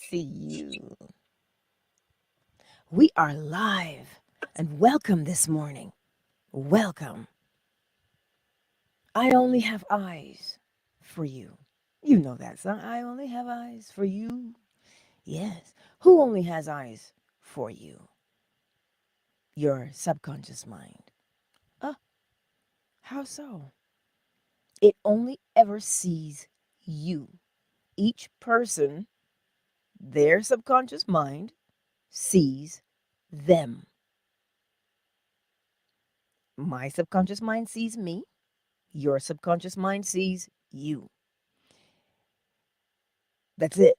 see you. We are live and welcome this morning. Welcome. I only have eyes for you. You know that song. I only have eyes for you. Yes. Who only has eyes for you? Your subconscious mind. Uh, how so? It only ever sees you. Each person, their subconscious mind, sees them. My subconscious mind sees me. Your subconscious mind sees you. That's it.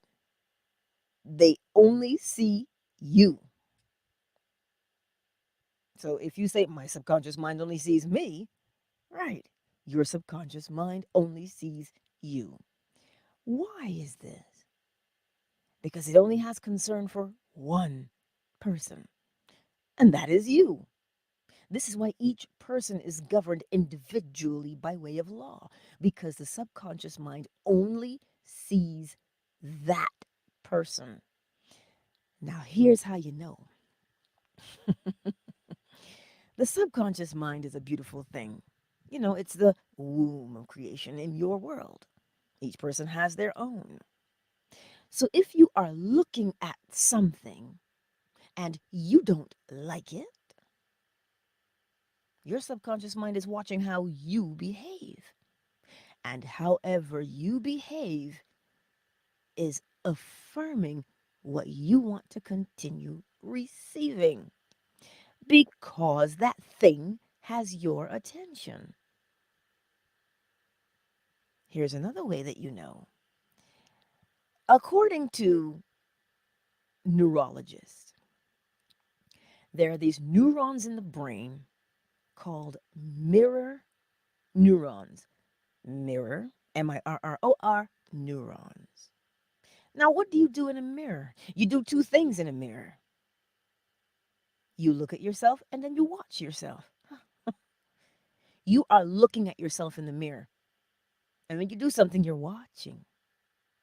They only see you. So if you say, my subconscious mind only sees me, right, your subconscious mind only sees you. Why is this? Because it only has concern for one person, and that is you. This is why each person is governed individually by way of law, because the subconscious mind only sees that person. Now, here's how you know. The subconscious mind is a beautiful thing. You know, it's the womb of creation in your world. Each person has their own. So if you are looking at something and you don't like it, your subconscious mind is watching how you behave. And however you behave is affirming what you want to continue receiving because that thing has your attention. Here's another way that you know. According to neurologists, there are these neurons in the brain called mirror neurons. Mirror, M-I-R-R-O-R, neurons. Now, what do you do in a mirror? You do two things in a mirror. You look at yourself and then you watch yourself. You are looking at yourself in the mirror. And when you do something, you're watching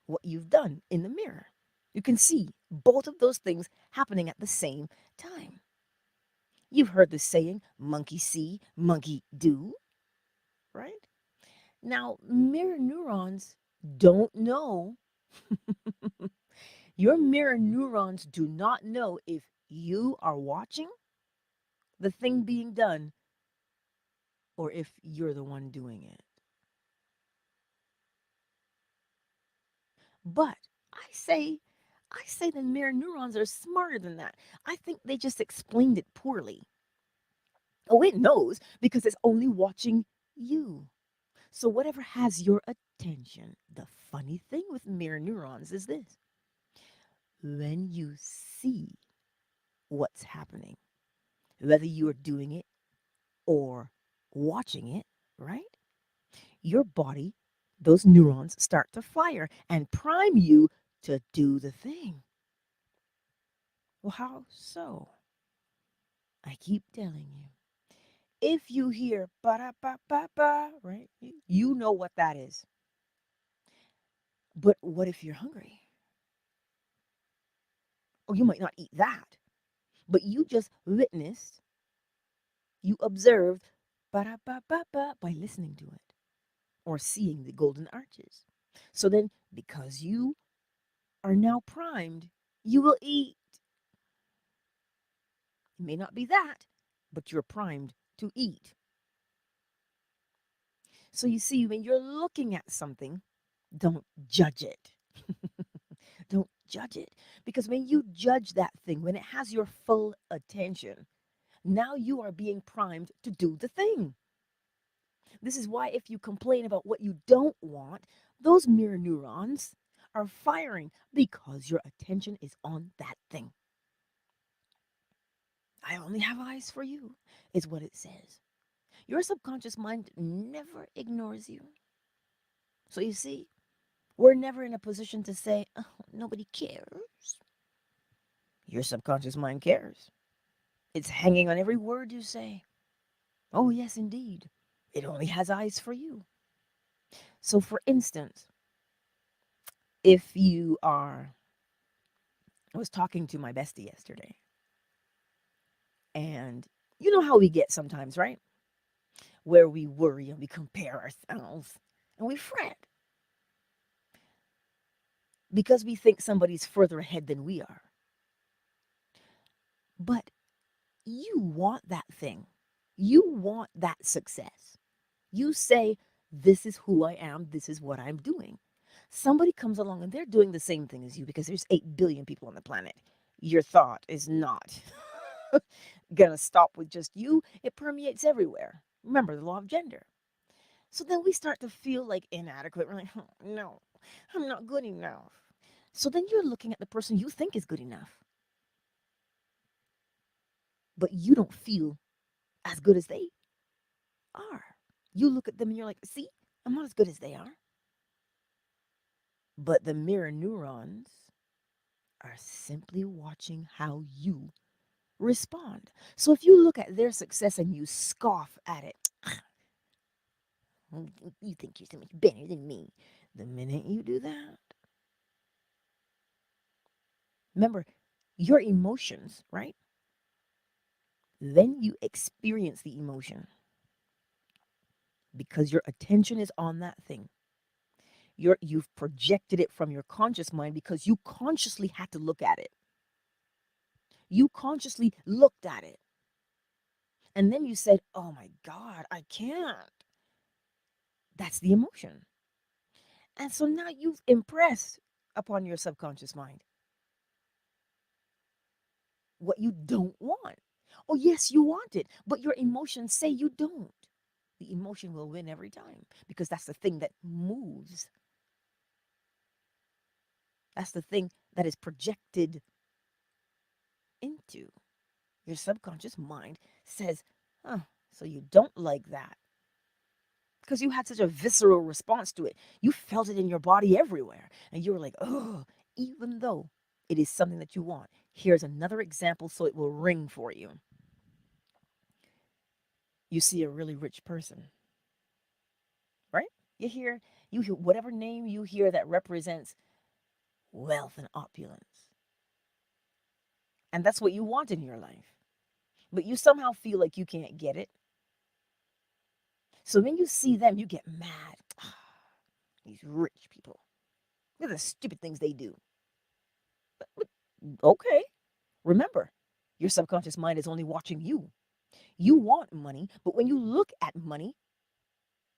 what you've done in the mirror. You can see both of those things happening at the same time. You've heard the saying, monkey see, monkey do, right? Now, mirror neurons don't know. Your mirror neurons do not know if you are watching the thing being done or if you're the one doing it. But I say, I say the mirror neurons are smarter than that. I think they just explained it poorly. Oh, it knows because it's only watching you. So whatever has your attention, the funny thing with mirror neurons is this. When you see what's happening, whether you are doing it or watching it, right? Your body, those neurons start to fire and prime you to do the thing. Well, how so? I keep telling you. If you hear ba ba ba ba, right? You know what that is. But what if you're hungry? Or you might not eat that, but you just witnessed, you observed ba ba ba ba by listening to it or seeing the golden arches. So then, because you are now primed, you will eat. It may not be that, but you're primed to eat. So you see, when you're looking at something, don't judge it. Don't judge it. Because when you judge that thing, when it has your full attention, now you are being primed to do the thing. This is why if you complain about what you don't want, those mirror neurons are firing because your attention is on that thing. I only have eyes for you, is what it says. Your subconscious mind never ignores you. So you see, we're never in a position to say, oh, nobody cares. Your subconscious mind cares. It's hanging on every word you say. Oh, yes, indeed. It only has eyes for you. So, for instance, if you are I was talking to my bestie yesterday, and you know how we get sometimes, right? Where we worry and we compare ourselves and we fret because we think somebody's further ahead than we are. But you want that thing. You want that success. You say, this is who I am, this is what I'm doing. Somebody comes along and they're doing the same thing as you because there's 8 billion people on the planet. Your thought is not gonna stop with just you, it permeates everywhere. Remember the law of gender. So then we start to feel like inadequate. We're like, oh, no, I'm not good enough. So then you're looking at the person you think is good enough, but you don't feel as good as they are. You look at them and you're like, see, I'm not as good as they are. But the mirror neurons are simply watching how you respond. So if you look at their success and you scoff at it, you think you're so much better than me. The minute you do that, remember your emotions, right? Then you experience the emotion because your attention is on that thing. You've projected it from your conscious mind because you consciously had to look at it. You consciously looked at it. And then you said, oh my God, I can't. That's the emotion. And so now you've impressed upon your subconscious mind what you don't want. Oh, yes, you want it, but your emotions say you don't. The emotion will win every time because that's the thing that moves. That's the thing that is projected into. Your subconscious mind says, huh, so you don't like that. Because you had such a visceral response to it. You felt it in your body everywhere. And you were like, oh, even though it is something that you want. Here's another example so it will ring for you. You see a really rich person, right? You hear whatever name you hear that represents wealth and opulence. And that's what you want in your life. But you somehow feel like you can't get it. So when you see them, you get mad. These rich people. Look at the stupid things they do. Okay. Remember, your subconscious mind is only watching you. You want money, but when you look at money,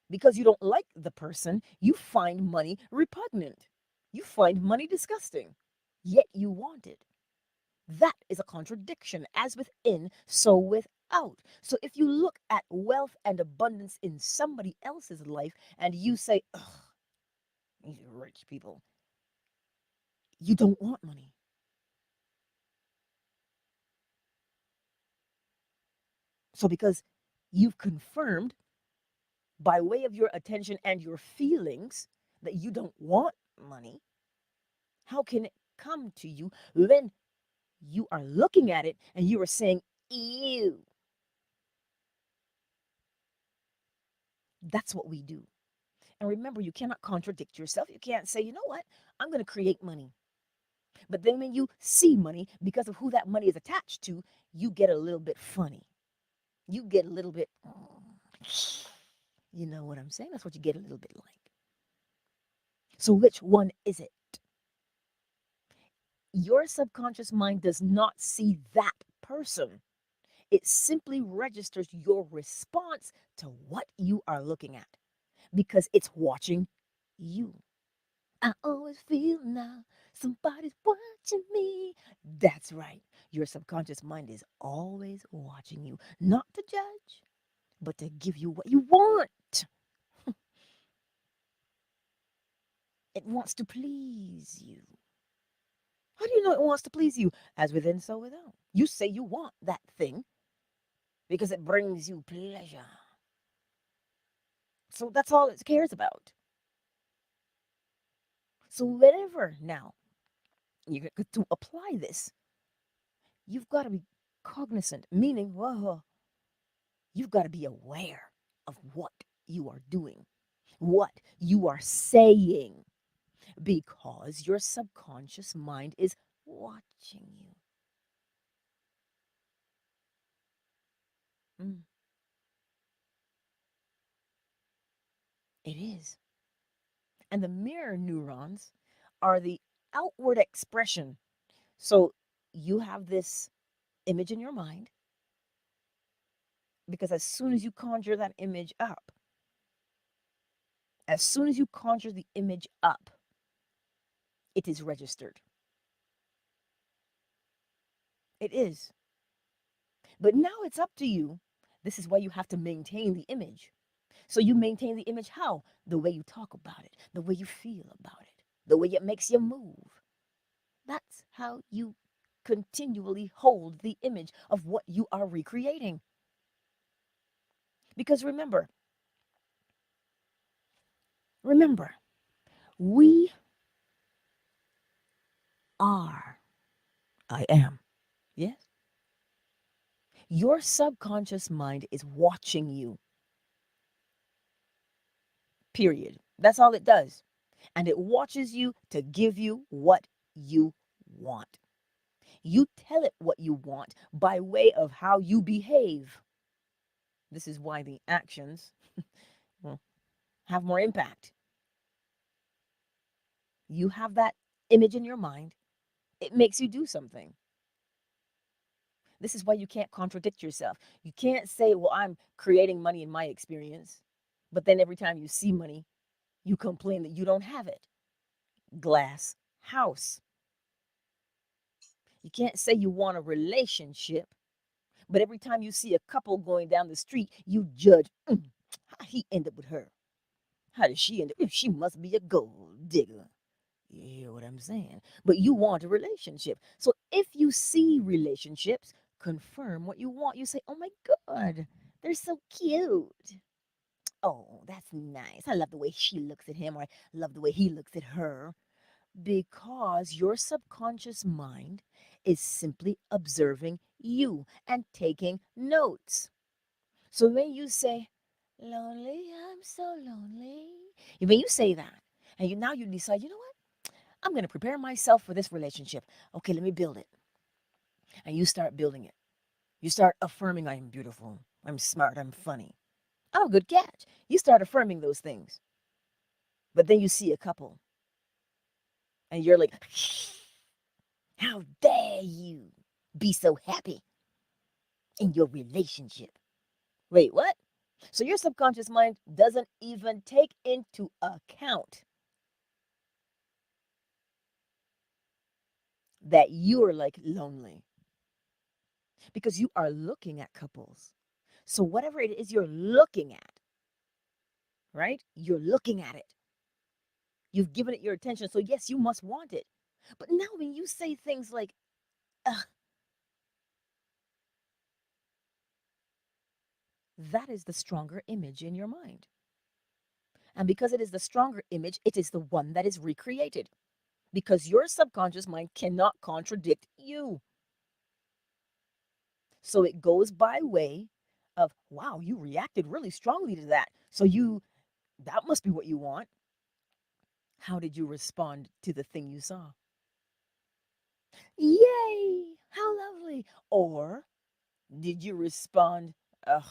because you don't like the person, you find money repugnant. You find money disgusting, yet you want it. That is a contradiction. As within, so without. So if you look at wealth and abundance in somebody else's life and you say, ugh, these rich people, you don't want money. So because you've confirmed by way of your attention and your feelings that you don't want money, how can it come to you when you are looking at it and you are saying, ew? That's what we do. And remember, you cannot contradict yourself. You can't say, you know what, I'm going to create money. But then when you see money, because of who that money is attached to, you get a little bit funny. You get a little bit, you know what I'm saying? That's what you get a little bit like. So which one is it? Your subconscious mind does not see that person. It simply registers your response to what you are looking at because it's watching you. I always feel now somebody's watching me. That's right. Your subconscious mind is always watching you, not to judge, but to give you what you want. It wants to please you. How do you know it wants to please you? As within, so without. You say you want that thing because it brings you pleasure. So that's all it cares about. So whenever now you get to apply this, you've got to be cognizant, meaning, whoa, you've got to be aware of what you are doing, what you are saying, because your subconscious mind is watching you. Mm, it is. And the mirror neurons are the outward expression. So you have this image in your mind because as soon as you conjure that image up, as soon as you conjure the image up, it is registered. It is. But now it's up to you. This is why you have to maintain the image. So you maintain the image how? The way you talk about it, the way you feel about it, the way it makes you move. That's how you continually hold the image of what you are recreating. Because remember, we are. I am. Yes? Your subconscious mind is watching you, period. That's all it does. And it watches you to give you what you want. You tell it what you want by way of how you behave. This is why the actions will have more impact. You have that image in your mind, it makes you do something. This is why you can't contradict yourself. You can't say, well, I'm creating money in my experience, but then every time you see money, you complain that you don't have it. Glass house. You can't say you want a relationship, but every time you see a couple going down the street, you judge, how he ended with her. How did she end up? She must be a gold digger. You hear what I'm saying? But you want a relationship. So if you see relationships, confirm what you want. You say, oh my God, they're so cute. Oh, that's nice. I love the way she looks at him, or I love the way he looks at her. Because your subconscious mind is simply observing you and taking notes. So when you say, lonely, I'm so lonely, when you say that, and now you decide, you know what? I'm going to prepare myself for this relationship. Okay, let me build it. And you start building it. You start affirming, I'm beautiful, I'm smart, I'm funny. I'm a good catch. You start affirming those things. But then you see a couple, and you're like, how dare you be so happy in your relationship? Wait, what? So your subconscious mind doesn't even take into account that you're like lonely because you are looking at couples. So whatever it is you're looking at, right? You're looking at it. You've given it your attention. So yes, you must want it. But now when you say things like, ugh, that is the stronger image in your mind. And because it is the stronger image, it is the one that is recreated. Because your subconscious mind cannot contradict you. So it goes by way of, wow, you reacted really strongly to that. So that must be what you want. How did you respond to the thing you saw? Yay! How lovely. Or did you respond, ugh,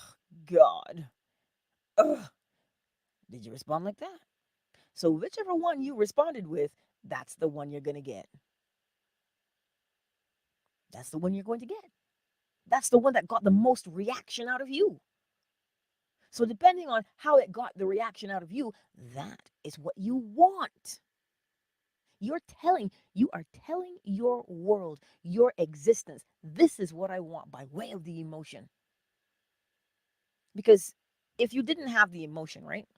God? Ugh. Did you respond like that? So whichever one you responded with, that's the one you're going to get. That's the one you're going to get. That's the one that got the most reaction out of you. So depending on how it got the reaction out of you, that is what you want. You are telling your world, your existence, this is what I want by way of the emotion. Because if you didn't have the emotion, right?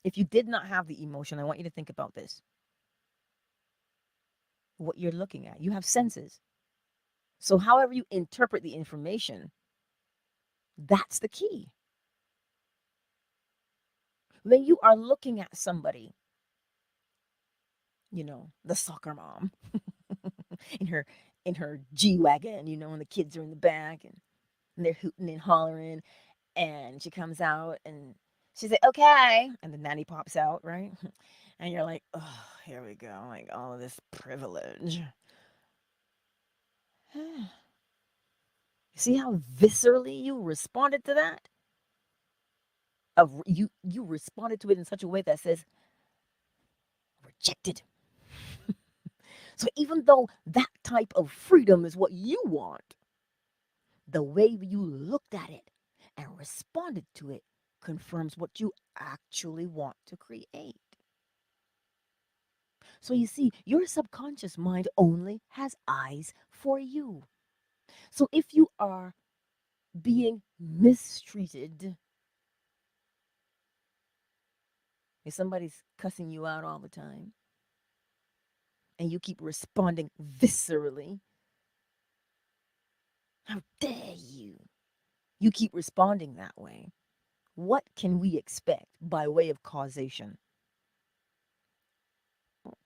If you did not have the emotion, I want you to think about this. What you're looking at, you have senses. So, however you interpret the information, that's the key. When you are looking at somebody, the soccer mom in her G-Wagon, and the kids are in the back and they're hooting and hollering, and she comes out and she's like, okay, and the nanny pops out, right? And you're like, oh, here we go. Like all of this privilege. See how viscerally you responded to that? You responded to it in such a way that says rejected. So even though that type of freedom is what you want, the way you looked at it and responded to it confirms what you actually want to create. So you see, your subconscious mind only has eyes for you. So if you are being mistreated, if somebody's cussing you out all the time, and you keep responding viscerally, how dare you? You keep responding that way. What can we expect by way of causation?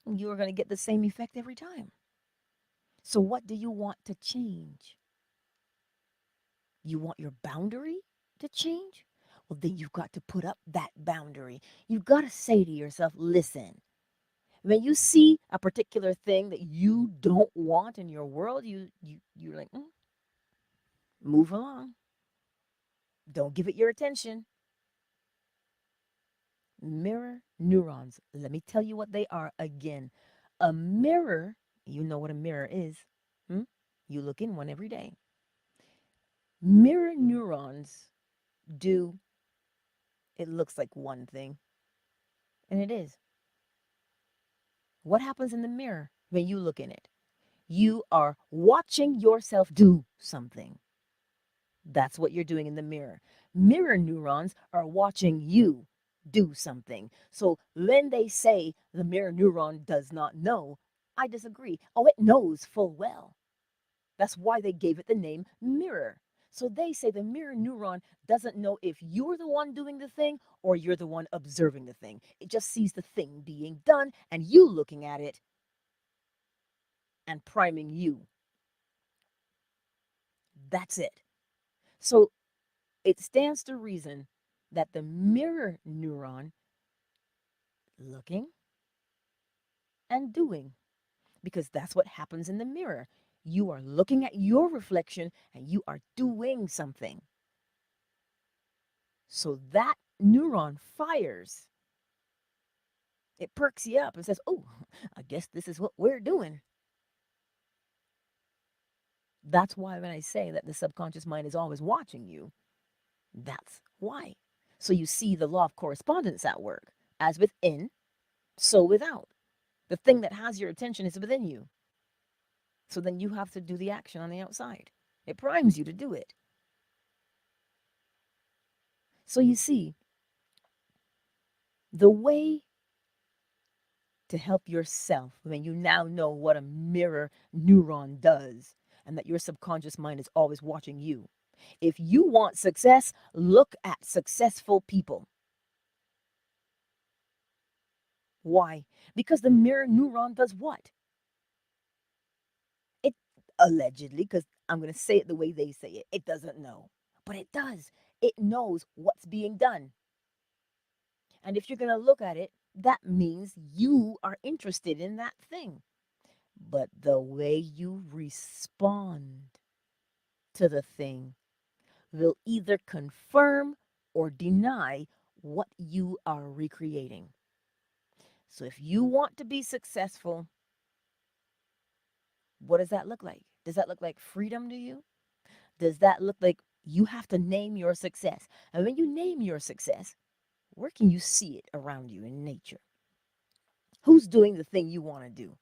You are going to get the same effect every time. So, what do you want to change? You want your boundary to change? Well, then you've got to put up that boundary. You've got to say to yourself, listen, when you see a particular thing that you don't want in your world, you're like, move along. Don't give it your attention. Mirror neurons. Let me tell you what they are again. A mirror, you know what a mirror is. Hmm? You look in one every day. Mirror neurons do, it looks like one thing, and it is. What happens in the mirror when you look in it? You are watching yourself do something. That's what you're doing in the mirror. Mirror neurons are watching you do something. So when they say the mirror neuron does not know, I disagree. Oh, it knows full well. That's why they gave it the name mirror. So they say the mirror neuron doesn't know if you're the one doing the thing or you're the one observing the thing. It just sees the thing being done and you looking at it and priming you. That's it. So it stands to reason that the mirror neuron looking and doing, because that's what happens in the mirror. You are looking at your reflection and you are doing something. So that neuron fires. It perks you up and says, oh, I guess this is what we're doing. That's why when I say that the subconscious mind is always watching you, that's why. So you see the law of correspondence at work. As within, so without. The thing that has your attention is within you. So then you have to do the action on the outside. It primes you to do it. So you see, the way to help yourself when you now know what a mirror neuron does and that your subconscious mind is always watching you. If you want success, look at successful people. Why? Because the mirror neuron does what? It allegedly, because I'm going to say it the way they say it, it doesn't know. But it does. It knows what's being done. And if you're going to look at it, that means you are interested in that thing. But the way you respond to the thing will either confirm or deny what you are recreating. So if you want to be successful, what does that look like? Does that look like freedom to you? Does that look like you have to name your success? And when you name your success, where can you see it around you in nature? Who's doing the thing you want to do?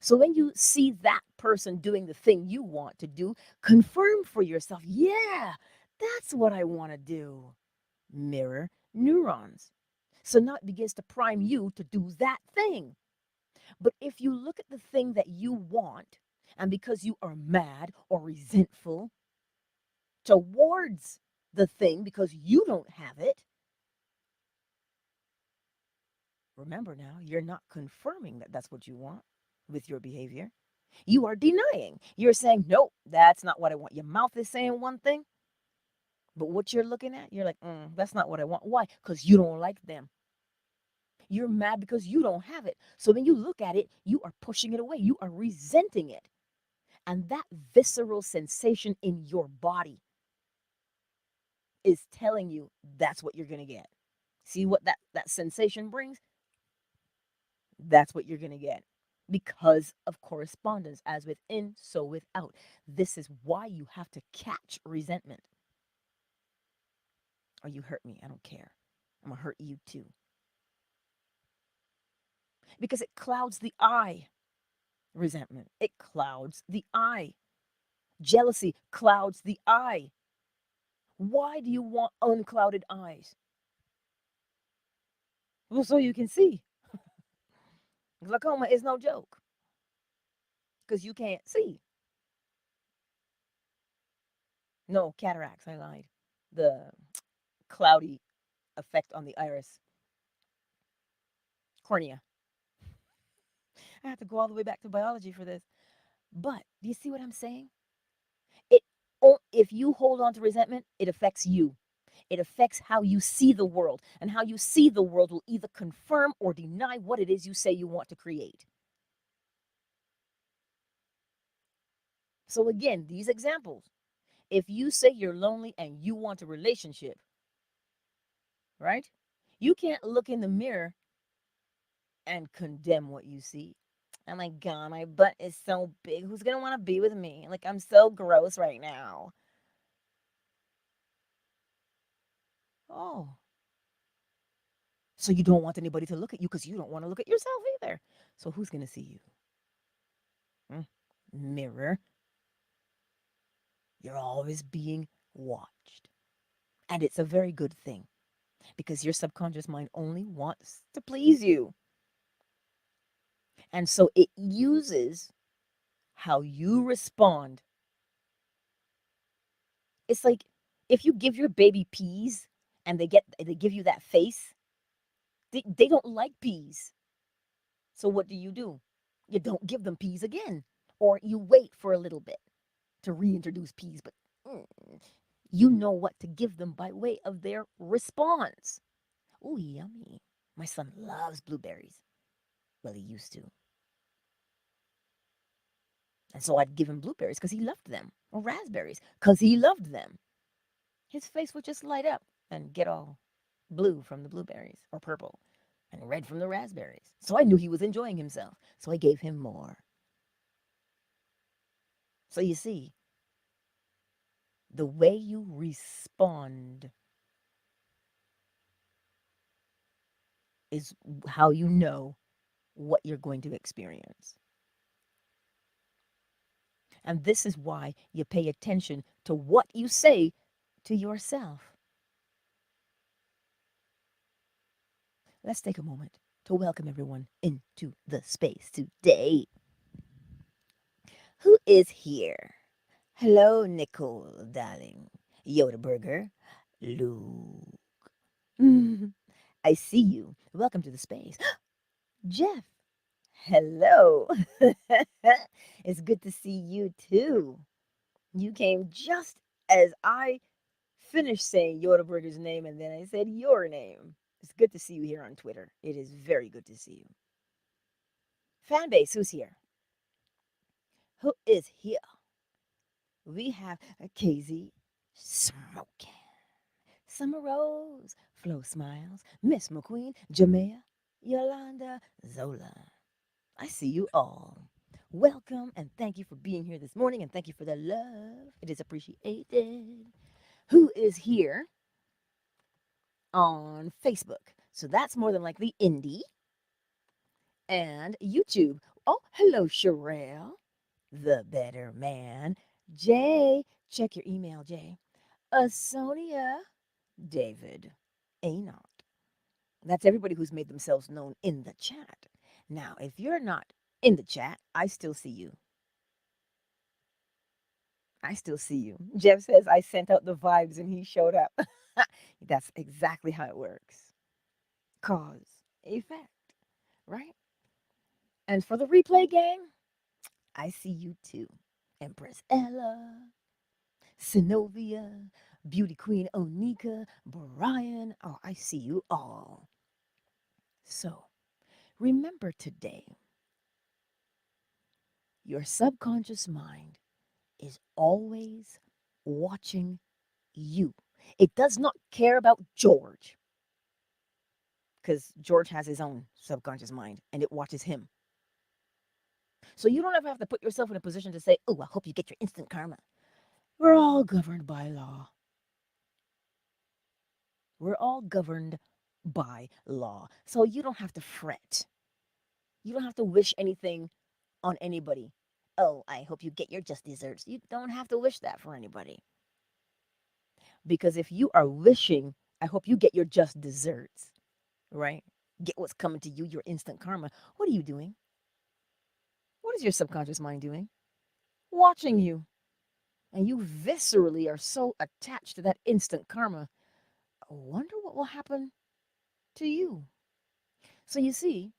So when you see that person doing the thing you want to do, confirm for yourself, yeah, that's what I want to do. Mirror neurons. So now it begins to prime you to do that thing. But if you look at the thing that you want, and because you are mad or resentful towards the thing because you don't have it, remember now, you're not confirming that that's what you want with your behavior. You are denying. You're saying, nope, that's not what I want. Your mouth is saying one thing, but what you're looking at, you're like, that's not what I want. Why? Because you don't like them. You're mad because you don't have it. So when you look at it, you are pushing it away. You are resenting it. And that visceral sensation in your body is telling you that's what you're going to get. See what that sensation brings? That's what you're going to get because of correspondence, as within, so without. This is why you have to catch resentment. Or you hurt me, I don't care. I'm going to hurt you too. Because it clouds the eye. Resentment, it clouds the eye. Jealousy clouds the eye. Why do you want unclouded eyes? Well, so you can see. Glaucoma is no joke because you can't see. No, cataracts, I lied. The cloudy effect on the iris. Cornea. I have to go all the way back to biology for this. But do you see what I'm saying? It if you hold on to resentment, it affects you. It affects how you see the world, and how you see the world will either confirm or deny what it is you say you want to create. So again, these examples. If you say you're lonely and you want a relationship, right? You can't look in the mirror and condemn what you see. Oh my God, my butt is so big. Who's going to want to be with me? Like, I'm so gross right now. Oh. So you don't want anybody to look at you because you don't want to look at yourself either. So who's going to see you? Mirror. You're always being watched. And it's a very good thing because your subconscious mind only wants to please you. And so it uses how you respond. It's like if you give your baby peas and they give you that face, they don't like peas. So what do? You don't give them peas again, or you wait for a little bit to reintroduce peas, but you know what to give them by way of their response. Oh, yummy. My son loves blueberries. Well, he used to. And so I'd give him blueberries because he loved them, or raspberries because he loved them. His face would just light up and get all blue from the blueberries, or purple, and red from the raspberries. So I knew he was enjoying himself. So I gave him more. So you see, the way you respond is how you know what you're going to experience. And this is why you pay attention to what you say to yourself. Let's take a moment to welcome everyone into the space today. Who is here? Hello, Nicole, darling. Yoda Burger, Luke. I see you. Welcome to the space. Jeff, hello. It's good to see you too. You came just as I finished saying Yoda Burger's name, and then I said your name. It's good to see you here on Twitter. It is very good to see you. Fan base, who's here? Who is here? We have KZ Smoking, Summer Rose, Flo Smiles, Miss McQueen, Jamea, Yolanda, Zola. I see you all. Welcome and thank you for being here this morning, and thank you for the love. It is appreciated. Who is here on Facebook? So that's more than likely Indy. And YouTube. Oh, hello, Sherelle, the better man. Jay, check your email, Jay. Sonia, David, Anot. That's everybody who's made themselves known in the chat. Now, if you're not in the chat, I still see you. I still see you. Jeff says I sent out the vibes and he showed up. That's exactly how it works. Cause, effect, right? And for the replay gang, I see you too. Empress Ella, Sinovia, Beauty Queen Onika, Brian. Oh, I see you all. So remember today, your subconscious mind is always watching you. It does not care about George because George has his own subconscious mind and it watches him. So you don't ever have to put yourself in a position to say, oh, I hope you get your instant karma. We're all governed by law. We're all governed by law. So you don't have to fret. You don't have to wish anything on anybody. Oh, I hope you get your just desserts. You don't have to wish that for anybody. Because if you are wishing, I hope you get your just desserts, right? Get what's coming to you, your instant karma. What are you doing? What is your subconscious mind doing? Watching you. And you viscerally are so attached to that instant karma. I wonder what will happen to you. So you see,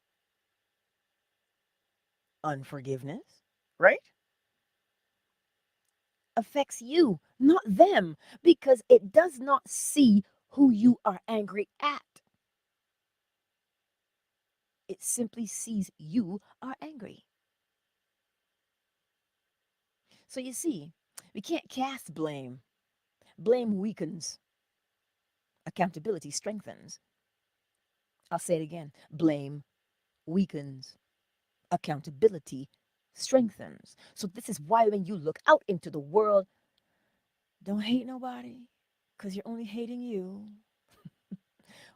unforgiveness, right? Affects you, not them, because it does not see who you are angry at. It simply sees you are angry. So you see, we can't cast blame. Blame weakens, accountability strengthens. I'll say it again. Blame weakens, accountability strengthens. So this is why when you look out into the world, don't hate nobody because you're only hating you.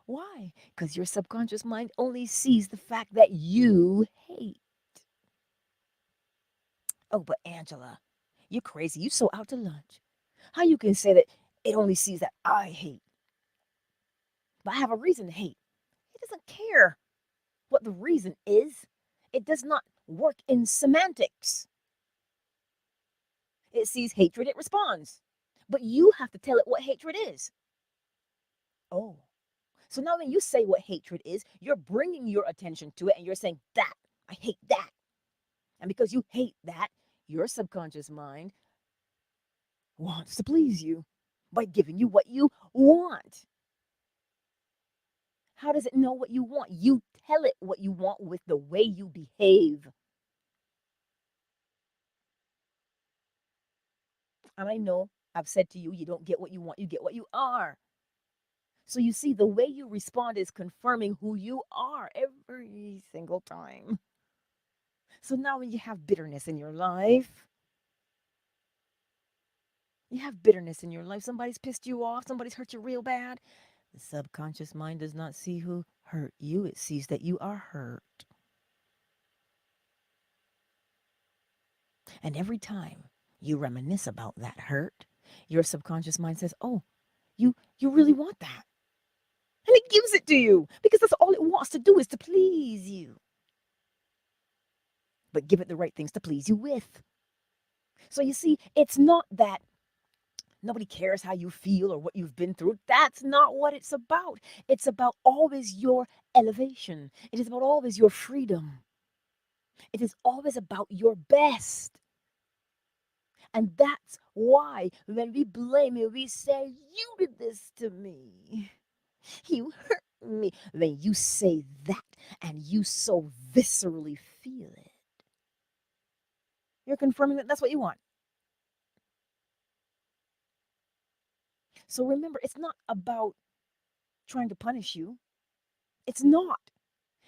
Why? Because your subconscious mind only sees the fact that you hate. Oh, but Angela, you're crazy. You so out to lunch. How you can say that it only sees that I hate? But I have a reason to hate. It doesn't care what the reason is. It does not work in semantics. It sees hatred, it responds. But you have to tell it what hatred is. Oh. So now when you say what hatred is, you're bringing your attention to it and you're saying, that, I hate that. And because you hate that, your subconscious mind wants to please you by giving you what you want. How does it know what you want? You tell it what you want with the way you behave. And I know I've said to you, you don't get what you want, you get what you are. So you see, the way you respond is confirming who you are every single time. So now when you have bitterness in your life, somebody's pissed you off, somebody's hurt you real bad. The subconscious mind does not see who hurt you, it sees that you are hurt. And every time you reminisce about that hurt, your subconscious mind says, oh, you really want that. And it gives it to you because that's all it wants to do is to please you. But give it the right things to please you with. So you see, it's not that nobody cares how you feel or what you've been through. That's not what it's about. It's about always your elevation. It is about always your freedom. It is always about your best. And that's why when we blame it, we say, you did this to me. You hurt me. When you say that and you so viscerally feel it, you're confirming that that's what you want. So remember, it's not about trying to punish you. It's not.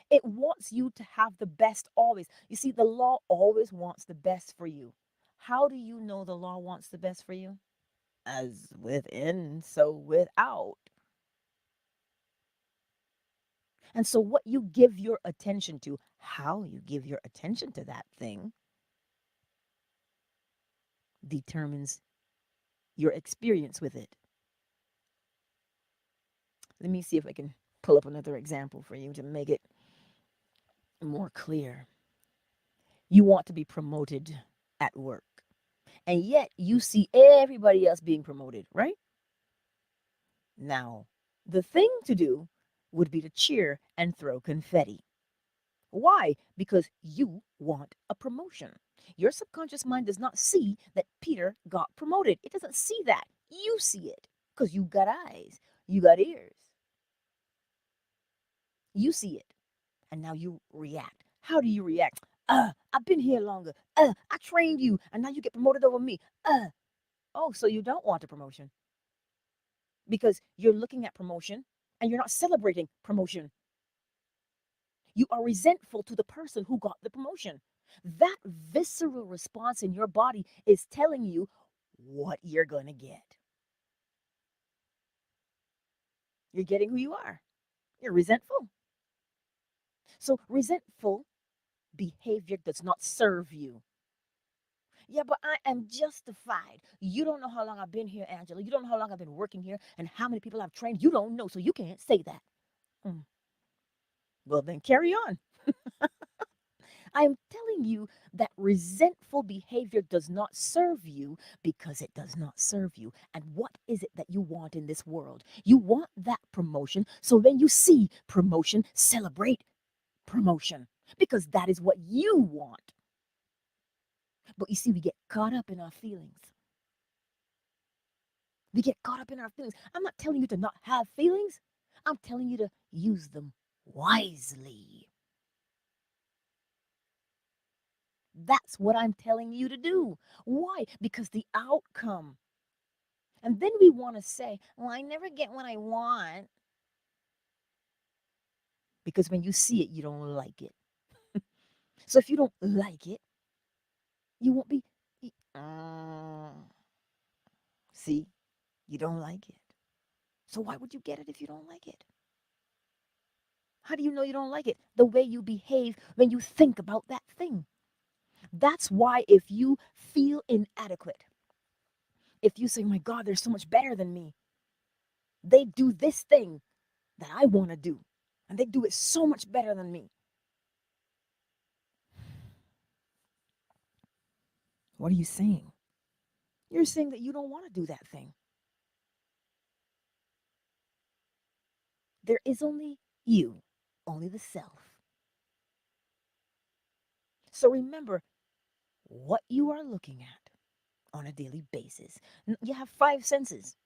It wants you to have the best always. You see, the law always wants the best for you. How do you know the law wants the best for you? As within, so without. And so, what you give your attention to, how you give your attention to that thing, determines your experience with it. Let me see if I can pull up another example for you to make it more clear. You want to be promoted at work, and yet you see everybody else being promoted, right? Now, the thing to do would be to cheer and throw confetti. Why? Because you want a promotion. Your subconscious mind does not see that Peter got promoted. It doesn't see that. You see it because you got eyes, you got ears. You see it. And now you react. How do you react? I've been here longer. I trained you, and now you get promoted over me. Oh, so you don't want a promotion because you're looking at promotion and you're not celebrating promotion. You are resentful to the person who got the promotion. That visceral response in your body is telling you what you're going to get. You're getting who you are. You're resentful. So, resentful behavior does not serve you. Yeah, but I am justified. You don't know how long I've been here, Angela. You don't know how long I've been working here and how many people I've trained. You don't know, so you can't say that. Mm. Well, then carry on. I am telling you that resentful behavior does not serve you because it does not serve you. And what is it that you want in this world? You want that promotion. So when you see promotion, celebrate promotion because that is what you want. But you see, we get caught up in our feelings. We get caught up in our feelings. I'm not telling you to not have feelings. I'm telling you to use them wisely. That's what I'm telling you to do. Why? Because the outcome. And then we want to say, well, I never get what I want. Because when you see it, you don't like it. So if you don't like it, you won't be. Uh, See, you don't like it. So why would you get it if you don't like it? How do you know you don't like it? The way you behave when you think about that thing. That's why if you feel inadequate, if you say, my God, they're so much better than me, they do this thing that I want to do, and they do it so much better than me. What are you saying? You're saying that you don't want to do that thing. There is only you, only the self. So remember what you are looking at on a daily basis. You have five senses.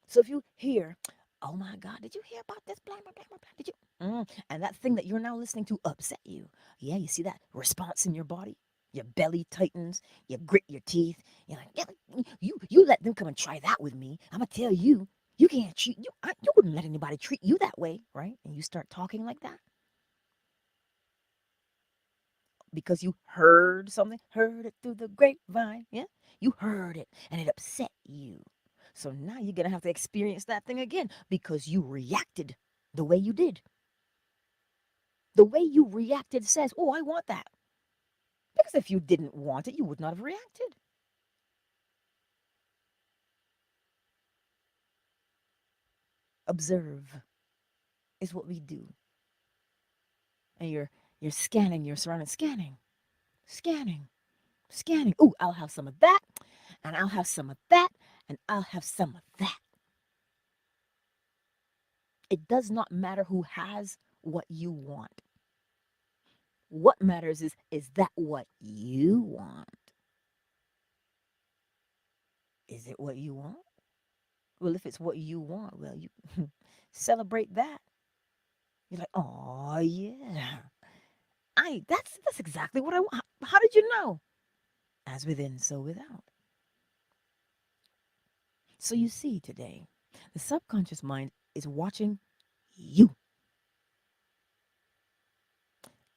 So if you hear, oh my God, did you hear about this? Blah, blah, blah, blah, blah. Did you? And that thing that you're now listening to upset you. Yeah, you see that response in your body? Your belly tightens, you grit your teeth. You're like, yeah, you let them come and try that with me. I'm gonna tell you, you can't treat you. You wouldn't let anybody treat you that way, right? And you start talking like that because you heard something, heard it through the grapevine. Yeah, you heard it, and it upset you. So now you're gonna have to experience that thing again because you reacted the way you did. The way you reacted says, oh, I want that. Because if you didn't want it, you would not have reacted. Observe is what we do. And you're scanning your surroundings, scanning, scanning. Oh, I'll have some of that, and I'll have some of that, and I'll have some of that. It does not matter who has what you want. What matters is that what you want? Is it what you want? Well, if it's what you want, well, you celebrate that. You're like, oh yeah, that's exactly what I want. How did you know? As within, so without. So you see today, the subconscious mind is watching you.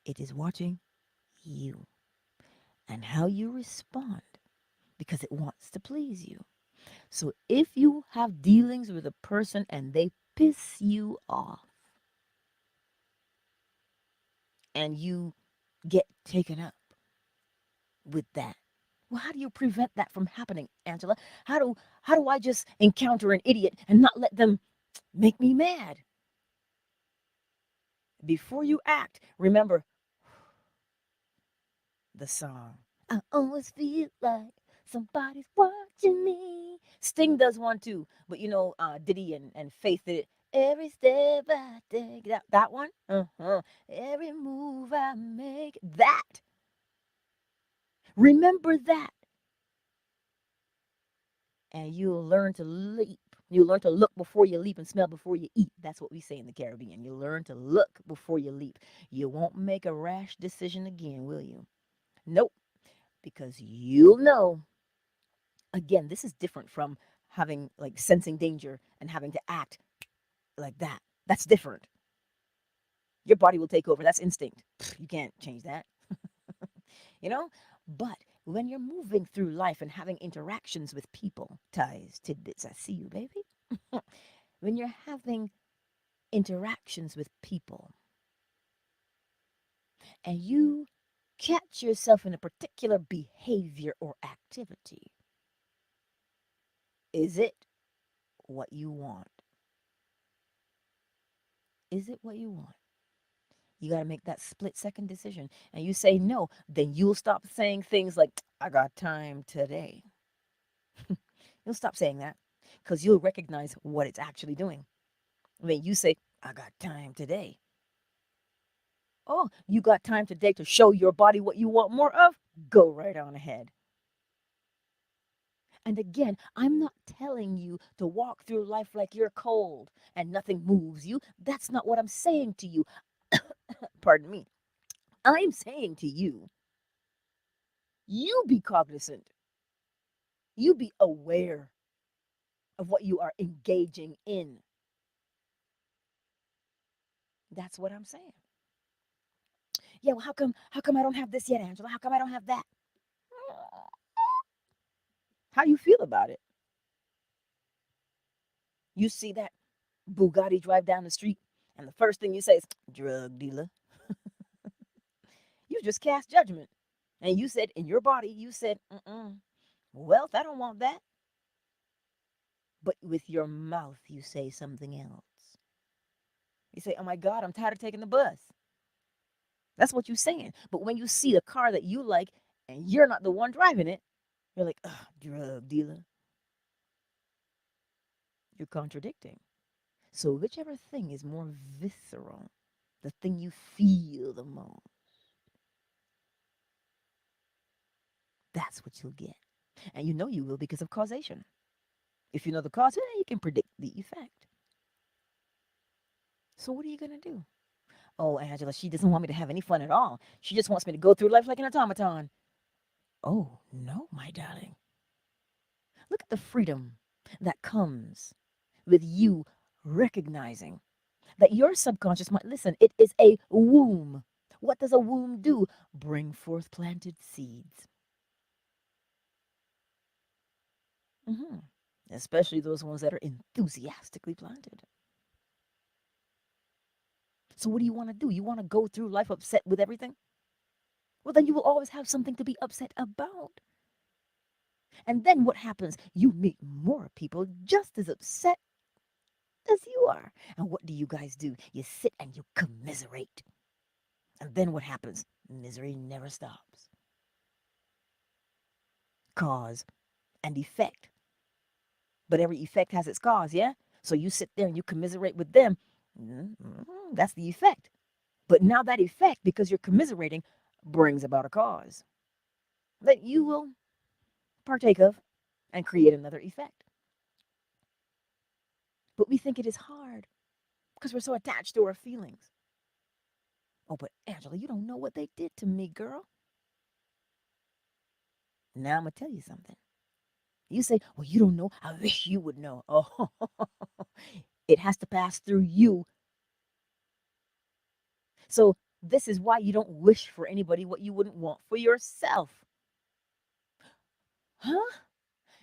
It is watching you and how you respond because it wants to please you. So if you have dealings with a person and they piss you off and you get taken up with that, well, how do you prevent that from happening, Angela? How do I just encounter an idiot and not let them make me mad? Before you act, remember the song. I always feel like somebody's watching me. Sting does one too, but Diddy and Faith did it. Every step I take, that one. Every move I make, that. Remember that, and you'll learn to leap You learn to look before you leap and smell before you eat. That's what we say in the Caribbean. You learn to look before you leap. You won't make a rash decision again, will you? Nope, because you'll know. Again, this is different from having like sensing danger and having to act like that. That's different. Your body will take over. That's instinct. You can't change that, you know? But when you're moving through life and having interactions with people, ties, tidbits, I see you, baby. When you're having interactions with people and you catch yourself in a particular behavior or activity, is it what you want? Is it what you want? You got to make that split-second decision. And you say no, then you'll stop saying things like, I got time today. You'll stop saying that because you'll recognize what it's actually doing. When you say, I got time today. Oh, you got time today to show your body what you want more of? Go right on ahead. And again, I'm not telling you to walk through life like you're cold and nothing moves you. That's not what I'm saying to you. Pardon me. I'm saying to you, you be cognizant. You be aware of what you are engaging in. That's what I'm saying. Yeah, well, how come I don't have this yet, Angela? How come I don't have that? How do you feel about it? You see that Bugatti drive down the street, and the first thing you say is, drug dealer. You just cast judgment. And you said, in your body, you said, wealth, I don't want that. But with your mouth, you say something else. You say, oh my God, I'm tired of taking the bus. That's what you're saying. But when you see the car that you like and you're not the one driving it, you're like, ugh, drug dealer. You're contradicting. So whichever thing is more visceral, the thing you feel the most, that's what you'll get. And you know you will because of causation. If you know the cause, you can predict the effect. So what are you going to do? Oh, Angela, she doesn't want me to have any fun at all. She just wants me to go through life like an automaton. Oh, no, my darling. Look at the freedom that comes with you recognizing that your subconscious mind, listen, it is a womb. What does a womb do? Bring forth planted seeds. hmm Especially those ones that are enthusiastically planted. So, what do you want to do? You want to go through life upset with everything? Well, then you will always have something to be upset about. And then what happens? You meet more people just as upset as you are. And what do you guys do? You sit and you commiserate. And then what happens? Misery never stops. Cause and effect. But every effect has its cause, yeah? So you sit there and you commiserate with them. That's the effect. But now that effect, because you're commiserating, brings about a cause that you will partake of and create another effect. But we think it is hard because we're so attached to our feelings. Oh, but Angela, you don't know what they did to me, girl. Now I'm going to tell you something. You say, well, you don't know. I wish you would know. Oh, it has to pass through you. So this is why you don't wish for anybody what you wouldn't want for yourself. Huh?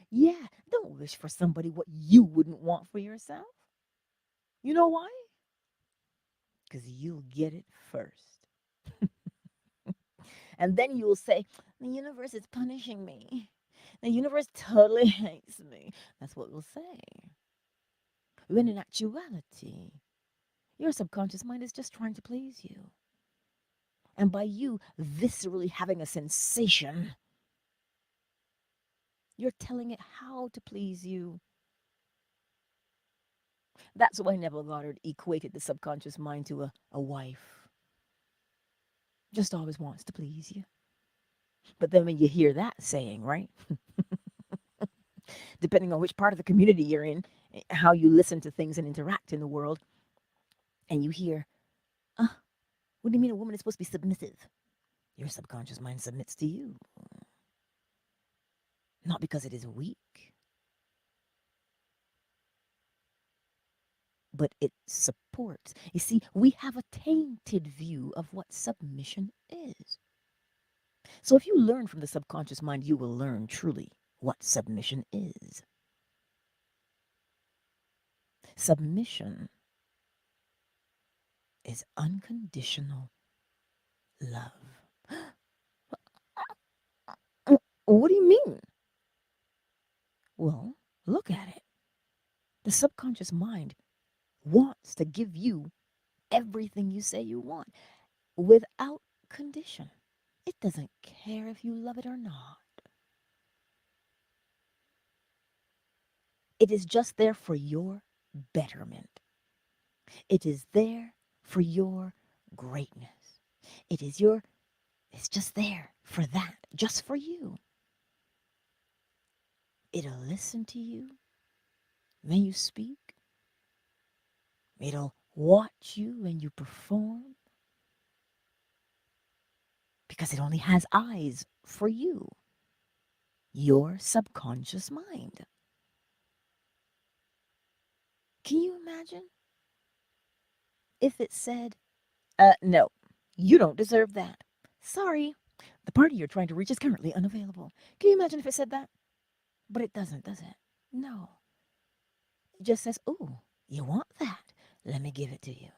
Yeah, don't wish for somebody what you wouldn't want for yourself. You know why? Because you'll get it first. And then you'll say, the universe is punishing me. The universe totally hates me. That's what we'll say. When in actuality, your subconscious mind is just trying to please you. And by you viscerally having a sensation, you're telling it how to please you. That's why Neville Goddard equated the subconscious mind to a wife. Just always wants to please you. But then when you hear that saying, right? Depending on which part of the community you're in, how you listen to things and interact in the world, and you hear, what do you mean a woman is supposed to be submissive? Your subconscious mind submits to you, not because it is weak, but it supports. You see, we have a tainted view of what submission is. So if you learn from the subconscious mind, you will learn truly what submission is. Submission is unconditional love. What do you mean? Well, look at it. The subconscious mind wants to give you everything you say you want without condition. It doesn't care if you love it or not. It is just there for your betterment. It is there for your greatness. It's just there for that, just for you. It'll listen to you when you speak. It'll watch you when you perform. Because it only has eyes for you, your subconscious mind. Can you imagine if it said, no, you don't deserve that. Sorry, the party you're trying to reach is currently unavailable. Can you imagine if it said that? But it doesn't, does it? No. It just says, ooh, you want that? Let me give it to you.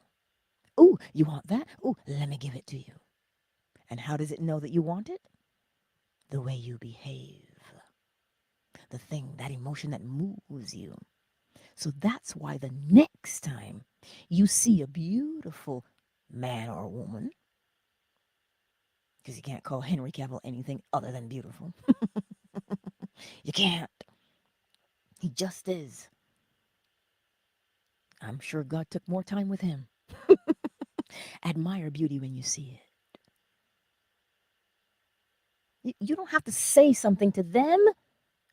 Ooh, you want that? Ooh, let me give it to you. And how does it know that you want it? The way you behave. The thing, that emotion that moves you. So that's why the next time you see a beautiful man or woman, because you can't call Henry Cavill anything other than beautiful. You can't. He just is. I'm sure God took more time with him. Admire beauty when you see it. You don't have to say something to them.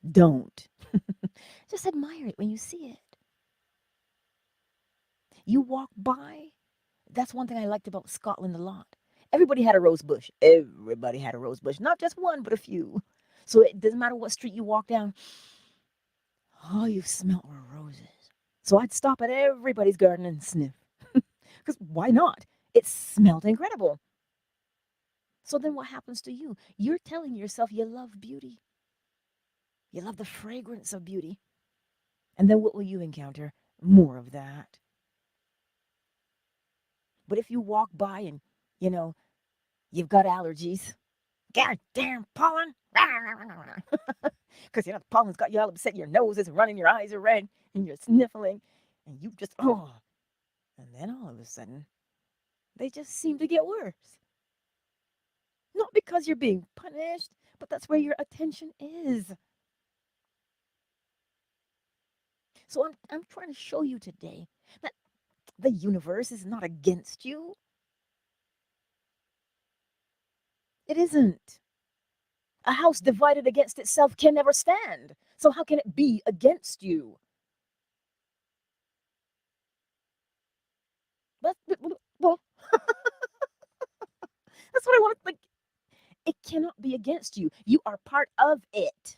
Don't. Just admire it when you see it. You walk by. That's one thing I liked about Scotland a lot. Everybody had a rose bush. Everybody had a rose bush. Not just one, but a few. So it doesn't matter what street you walk down. All you smelt were roses. So I'd stop at everybody's garden and sniff. Because why not? It smelled incredible. So then what happens to you? You're telling yourself you love beauty. You love the fragrance of beauty. And then what will you encounter? More of that. But if you walk by and, you've got allergies, goddamn pollen, because, the pollen's got you all upset, your nose is running, your eyes are red, and you're sniffling, and you just, and then all of a sudden, they just seem to get worse. Not because you're being punished, but that's where your attention is. So I'm trying to show you today that the universe is not against you. It isn't. A house divided against itself can never stand. So how can it be against you? Well, that's what I want. Like, it cannot be against you. You are part of it.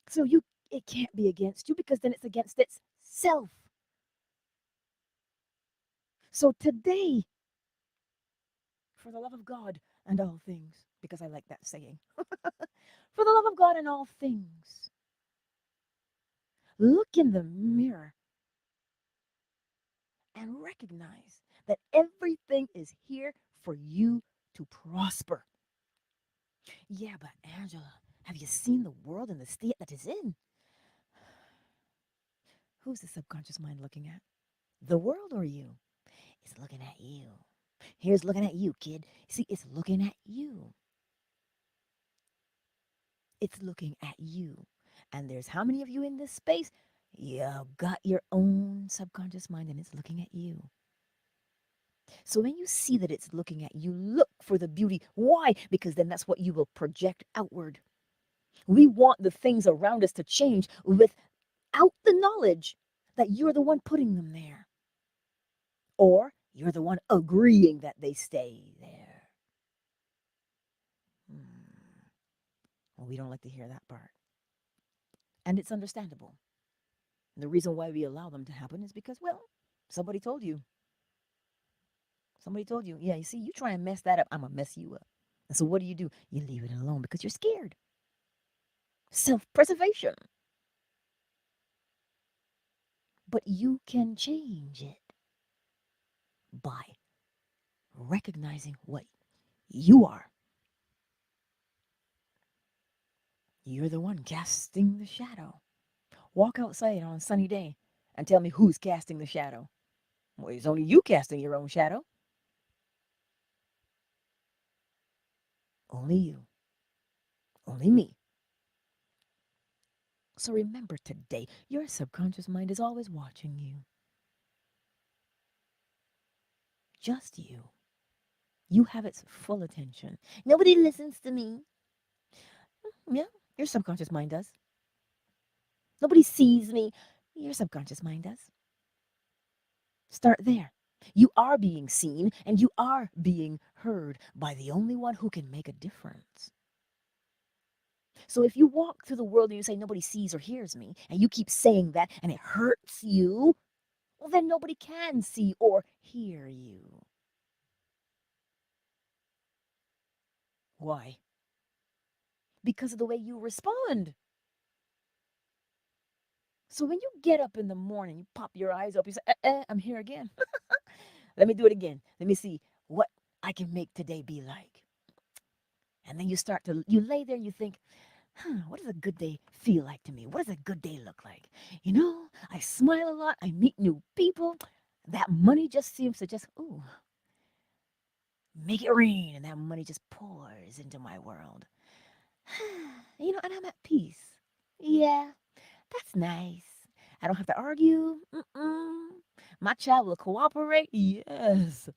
So it can't be against you because then it's against itself. So today, for the love of God and all things, because I like that saying, for the love of God and all things, look in the mirror and recognize that everything is here for you to prosper. Yeah, but Angela, have you seen the world and the state that it's in? Who's the subconscious mind looking at? The world or you? It's looking at you. Here's looking at you, kid. See, it's looking at you. It's looking at you. And there's how many of you in this space? You've got your own subconscious mind and it's looking at you. So when you see that it's looking at you, look for the beauty. Why? Because then that's what you will project outward. We want the things around us to change with without the knowledge that you're the one putting them there, or you're the one agreeing that they stay there. Hmm. Well, we don't like to hear that part. And it's understandable. And the reason why we allow them to happen is because, well, somebody told you. Somebody told you, yeah, you see, you try and mess that up, I'm going to mess you up. And so what do? You leave it alone because you're scared. Self-preservation. But you can change it by recognizing what you are. You're the one casting the shadow. Walk outside on a sunny day and tell me who's casting the shadow. Well, it's only you casting your own shadow. Only you. Only me. So remember today, your subconscious mind is always watching you. Just you. You have its full attention. Nobody listens to me. Yeah, your subconscious mind does. Nobody sees me. Your subconscious mind does. Start there. You are being seen and you are being heard by the only one who can make a difference. So if you walk through the world and you say nobody sees or hears me, and you keep saying that and it hurts you, well, then nobody can see or hear you. Why? Because of the way you respond. So when you get up in the morning, you pop your eyes up, you say, I'm here again. Let me do it again. Let me see what I can make today be like. And then you lay there and you think, what does a good day feel like to me? What does a good day look like? I smile a lot. I meet new people. That money just seems to ooh, make it rain. And that money just pours into my world. And I'm at peace. Yeah, that's nice. I don't have to argue. My child will cooperate. Yes.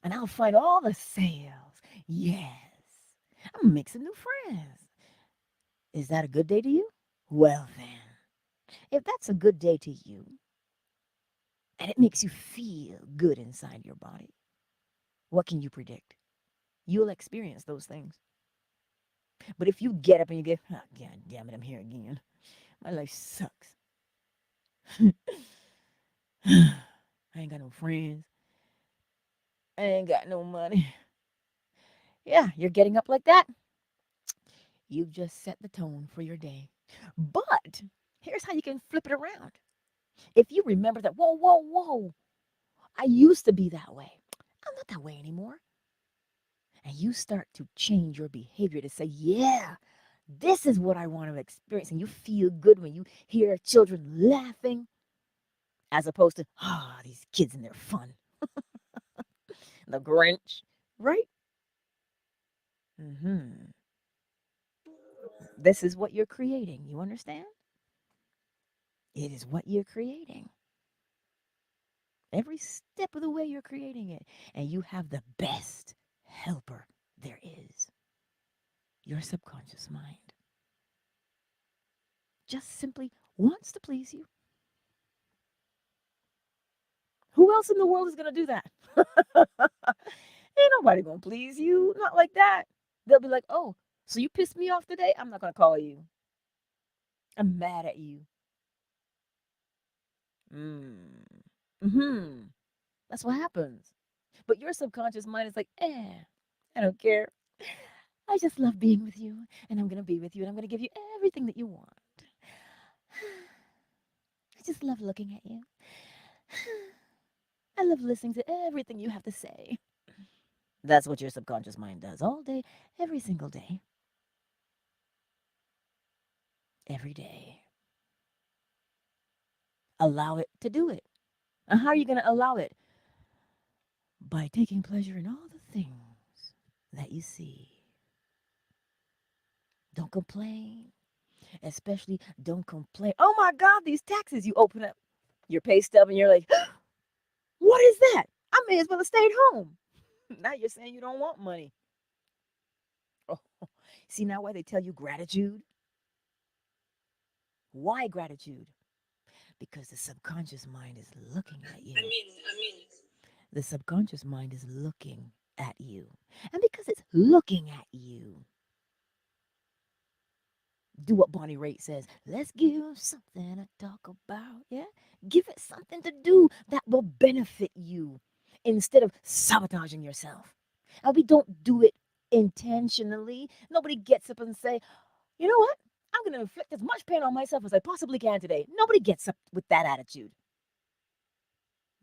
And I'll find all the sales. Yes. I'm gonna make some new friends. Is that a good day to you? Well, then, if that's a good day to you, and it makes you feel good inside your body, what can you predict? You'll experience those things. But if you get up and you get, oh, God damn it, I'm here again. My life sucks. I ain't got no friends. I ain't got no money. Yeah, you're getting up like that. You've just set the tone for your day. But here's how you can flip it around. If you remember that, whoa, whoa, whoa, I used to be that way. I'm not that way anymore. And you start to change your behavior to say, yeah, this is what I want to experience. And you feel good when you hear children laughing, as opposed to, these kids and their fun. The Grinch, right? Mm-hmm. This is what you're creating. You understand? It is what you're creating. Every step of the way you're creating it. And you have the best helper there is, your subconscious mind. Just simply wants to please you. Who else in the world is going to do that? Ain't nobody going to please you. Not like that. They'll be like, oh, so you pissed me off today? I'm not going to call you. I'm mad at you. Mm-hmm. That's what happens. But your subconscious mind is like, I don't care. I just love being with you, and I'm going to be with you, and I'm going to give you everything that you want. I just love looking at you. I love listening to everything you have to say. That's what your subconscious mind does all day, every single day. Every day. Allow it to do it. And how are you going to allow it? By taking pleasure in all the things that you see. Don't complain. Especially don't complain. Oh my God, these taxes. You open up your pay stub and you're like, what is that? I may as well have stayed home. Now you're saying you don't want money. Oh, see now why they tell you gratitude? Why gratitude? Because the subconscious mind is looking at you. The subconscious mind is looking at you. And because it's looking at you, do what Bonnie Raitt says. Let's give something to talk about. Yeah? Give it something to do that will benefit you instead of sabotaging yourself. And we don't do it intentionally. Nobody gets up and say, you know what? I'm going to inflict as much pain on myself as I possibly can today. Nobody gets up with that attitude.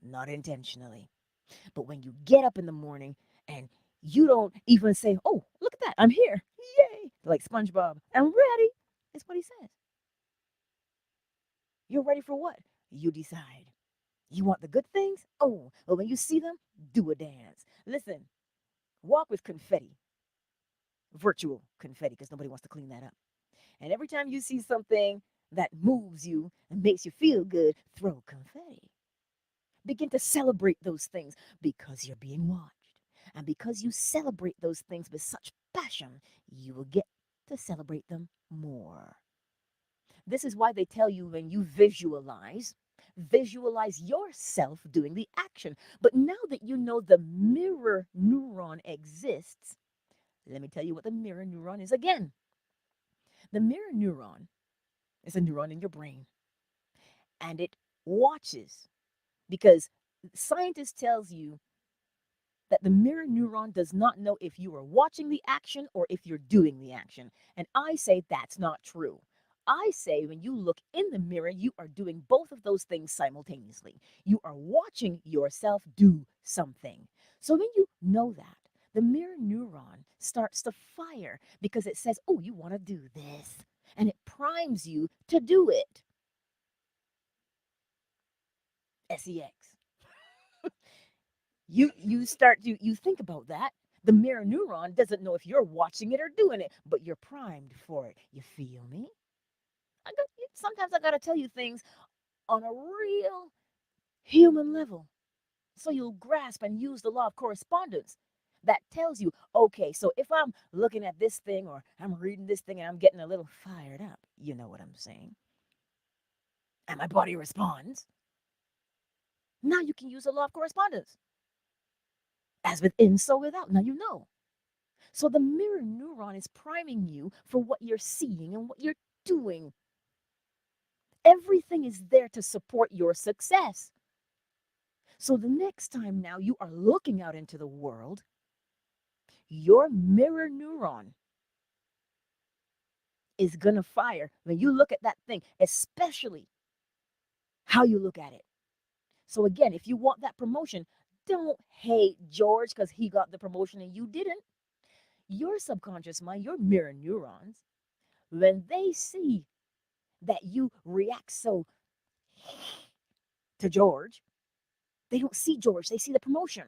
Not intentionally. But when you get up in the morning and you don't even say, oh, look at that, I'm here. Yay. Like SpongeBob, I'm ready. That's what he says. You're ready for what? You decide. You want the good things? Oh, well, when you see them, do a dance. Listen, walk with confetti, virtual confetti, because nobody wants to clean that up. And every time you see something that moves you and makes you feel good, throw confetti. Begin to celebrate those things because you're being watched. And because you celebrate those things with such passion, you will get to celebrate them more. This is why they tell you when you visualize yourself doing the action. But now that you know the mirror neuron exists, let me tell you what the mirror neuron is again. The mirror neuron is a neuron in your brain, and it watches because scientists tells you that the mirror neuron does not know if you are watching the action or if you're doing the action. And I say that's not true. I say when you look in the mirror, you are doing both of those things simultaneously. You are watching yourself do something. So when you know that, the mirror neuron starts to fire because it says, oh, you want to do this. And it primes you to do it. SEX. You think about that. The mirror neuron doesn't know if you're watching it or doing it, but you're primed for it. You feel me? Sometimes I gotta tell you things on a real human level, so you'll grasp and use the law of correspondence that tells you, okay, so if I'm looking at this thing or I'm reading this thing and I'm getting a little fired up, you know what I'm saying, and my body responds, now you can use the law of correspondence. As within, so without. Now you know. So the mirror neuron is priming you for what you're seeing and what you're doing. Everything is there to support your success. So the next time now you are looking out into the world, your mirror neuron is going to fire when you look at that thing, especially how you look at it. So again, if you want that promotion, don't hate George because he got the promotion and you didn't. Your subconscious mind, your mirror neurons, when they see that you react so to George, they don't see George, they see the promotion,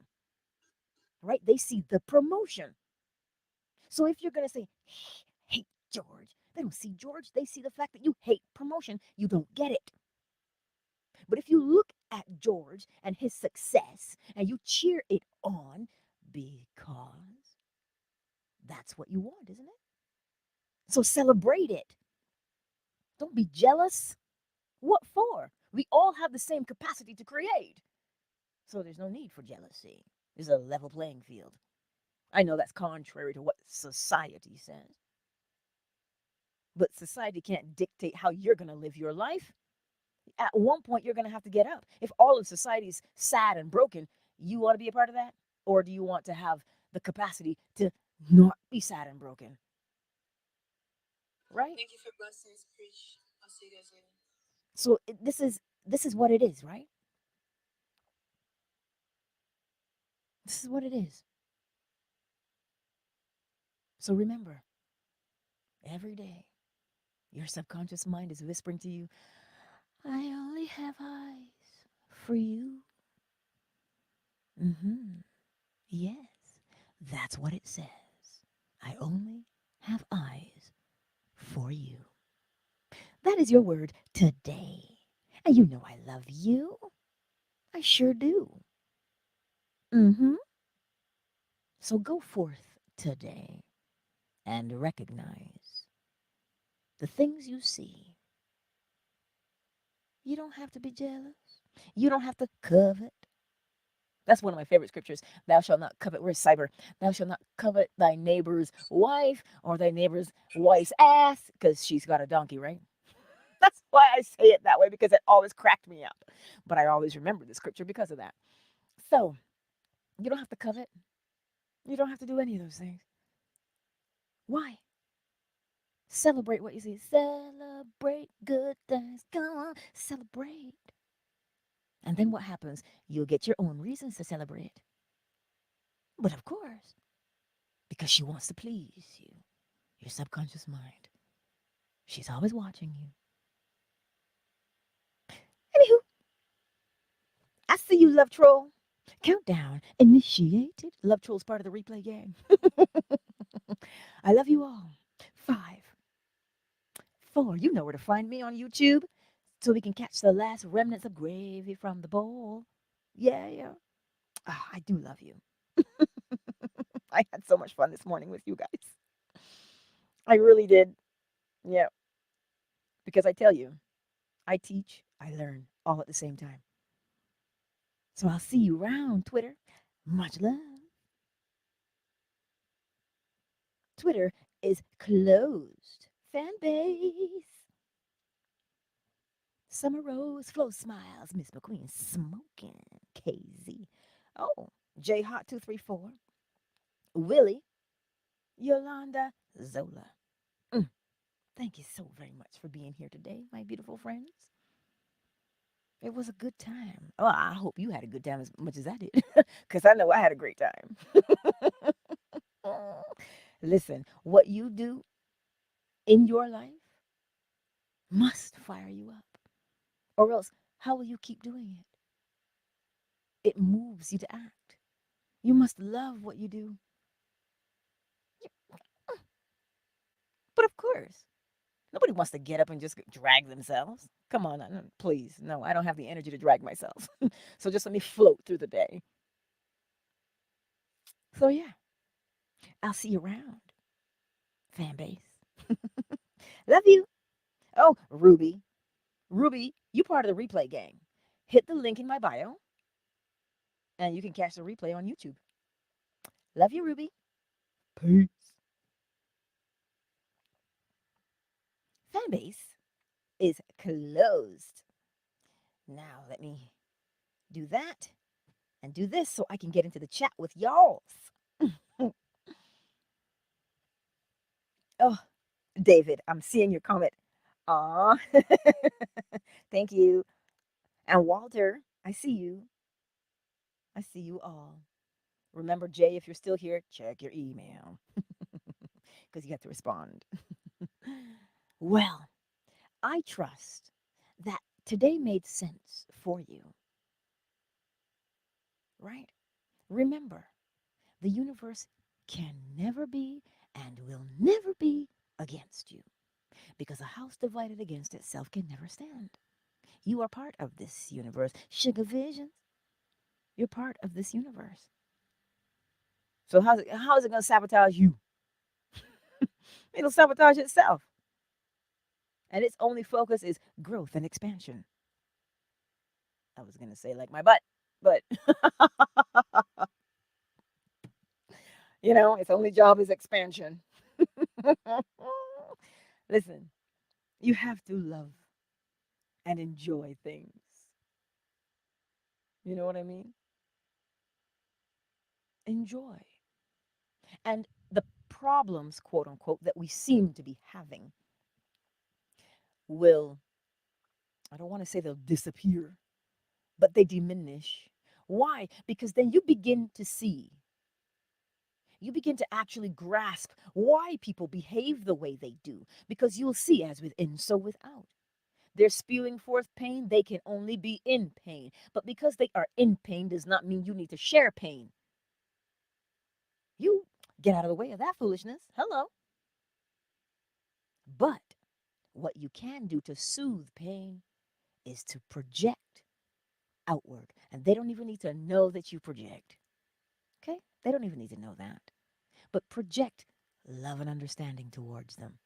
right? They see the promotion. So if you're going to say, hate George, they don't see George, they see the fact that you hate promotion. You don't get it. But if you look at George and his success and you cheer it on because that's what you want, isn't it? So celebrate it. Don't be jealous. What for? We all have the same capacity to create. So there's no need for jealousy. There's a level playing field. I know that's contrary to what society says, but society can't dictate how you're going to live your life. At one point, you're going to have to get up. If all of society's sad and broken, you want to be a part of that? Or do you want to have the capacity to not be sad and broken? Right? Thank you for blessings, preach. I'll see you guys later. So this is what it is, right? This is what it is. So remember, every day, your subconscious mind is whispering to you, I only have eyes for you. Mm-hmm. Yes, that's what it says. I only have eyes for you. That is your word today. And you know I love you. I sure do. Mm-hmm. So go forth today and recognize the things you see You don't have to be jealous. You don't have to covet. That's one of my favorite scriptures. Thou shalt not covet. Where's Cyber? Thou shalt not covet thy neighbor's wife or thy neighbor's wife's ass because she's got a donkey, right? That's why I say it that way because it always cracked me up. But I always remember the scripture because of that. So you don't have to covet. You don't have to do any of those things. Why? Celebrate what you see. Celebrate good things. Come on, celebrate. And then what happens? You'll get your own reasons to celebrate. But of course, because she wants to please you, your subconscious mind. She's always watching you. Anywho, I see you, Love Troll. Countdown initiated. Love Troll's part of the replay game. I love you all. 5, 4. You know where to find me on YouTube so we can catch the last remnants of gravy from the bowl. Yeah, yeah. Ah, I do love you. I had so much fun this morning with you guys. I really did. Yeah, because I tell you, I teach, I learn all at the same time. So I'll see you around Twitter. Much love. Twitter is closed. Fan base. Summer Rose, Flow Smiles, Miss McQueen, Smoking, KZ. Oh, J Hot 234, Willie, Yolanda, Zola. Mm, thank you so very much for being here today, my beautiful friends. It was a good time. Oh, I hope you had a good time as much as I did, because I know I had a great time. Listen, what you do in your life must fire you up, or else how will you keep doing it? It moves you to act. You must love what you do. But of course, nobody wants to get up and just drag themselves. Come on, please. No, I don't have the energy to drag myself. So just let me float through the day. So yeah, I'll see you around, fan base. Love you. Oh, Ruby. Ruby, you part of the replay gang. Hit the link in my bio and you can catch the replay on YouTube. Love you, Ruby. Peace. Fan base is closed. Now let me do that and do this so I can get into the chat with y'all. Oh, David, I'm seeing your comment. Aw. Thank you. And Walter, I see you. I see you all. Remember, Jay, if you're still here, check your email because you have to respond. Well, I trust that today made sense for you, right? Remember, the universe can never be and will never be against you because a house divided against itself can never stand. You are part of this universe. Sugar Visions, you're part of this universe. So how is it going to sabotage you? It'll sabotage itself. And its only focus is growth and expansion. I was going to say like my butt, but its only job is expansion. Listen, you have to love and enjoy things. You know what I mean? Enjoy. And the problems, quote unquote, that we seem to be having will, I don't want to say they'll disappear, but they diminish. Why? Because then you begin to actually grasp why people behave the way they do. Because you'll see, as within, so without. They're spewing forth pain, they can only be in pain. But because they are in pain does not mean you need to share pain. You get out of the way of that foolishness. Hello. But what you can do to soothe pain is to project outward. And they don't even need to know that you project. Okay? They don't even need to know that. But project love and understanding towards them.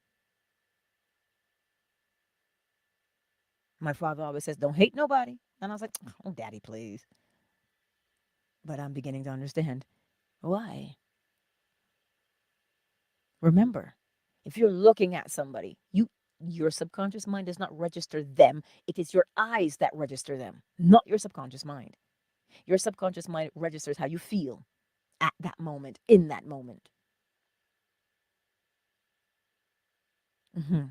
My father always says, don't hate nobody. And I was like, oh, daddy, please. But I'm beginning to understand why. Remember, if you're looking at somebody, your subconscious mind does not register them. It is your eyes that register them, not your subconscious mind. Your subconscious mind registers how you feel at that moment, in that moment. Hmm.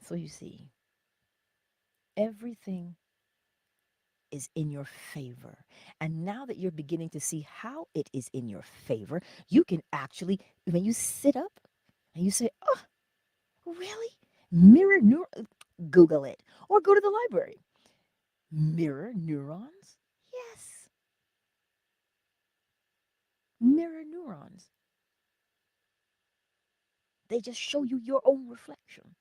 So you see, everything is in your favor. And now that you're beginning to see how it is in your favor, you can actually, when you sit up and you say, oh, really? Mirror neuron, Google it or go to the library. Mirror neurons? Yes, mirror neurons. They just show you your own reflection.